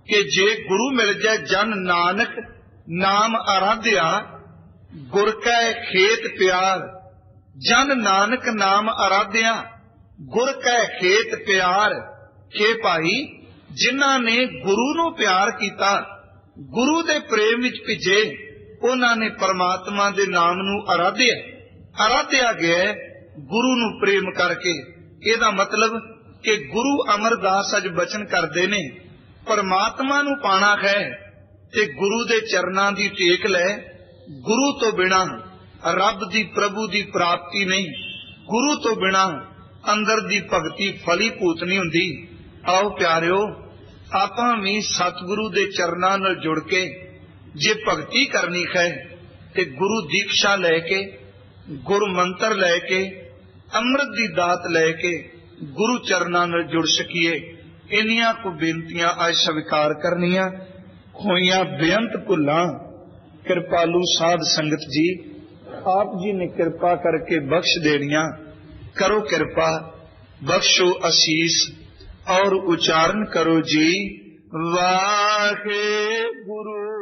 कि जे गुरु मिल जाए जन नानक नाम आराध्या, गुर कै खेत प्यार। जन नानक नाम आराध्या, गुर कै खेत प्यार। के भाई जिन्हां ने गुरु नू प्यार कीता, गुरु दे प्रेम विच भिजे, उन्हां ने परमात्मा दे नाम नू आराध्या। आराध्या गया गुरु नू प्रेम करके। इहदा मतलब कि गुरु अमरदास अज बचन करदे ने, परमात्मा नू पाना है ते गुरु दे चरनां दी टेक लै। गुरु तो बिना रब दी प्रभु दी प्राप्ति नहीं। गुरु तो बिना अंदर दी भगती फलीभूत नहीं हुंदी। आओ प्यारिओ, आपां भी सतगुरु दे चरनां नाल जुड़ के जे भगती करनी है ते गुरु दीक्षा लैके, गुरु मंत्र लैके, अमृत दी दात लैके गुरु चरनां नाल जुड़ सकीए। इन्नियां को बेनतियां अज स्वीकार करनियां। होइयां बेअंत भुल्लां कृपालू साध संगत जी, आप जी ने कृपा करके बख्श देनियां। करो कृपा, बख्शो आशीष और उच्चारण करो जी वाहे गुरु।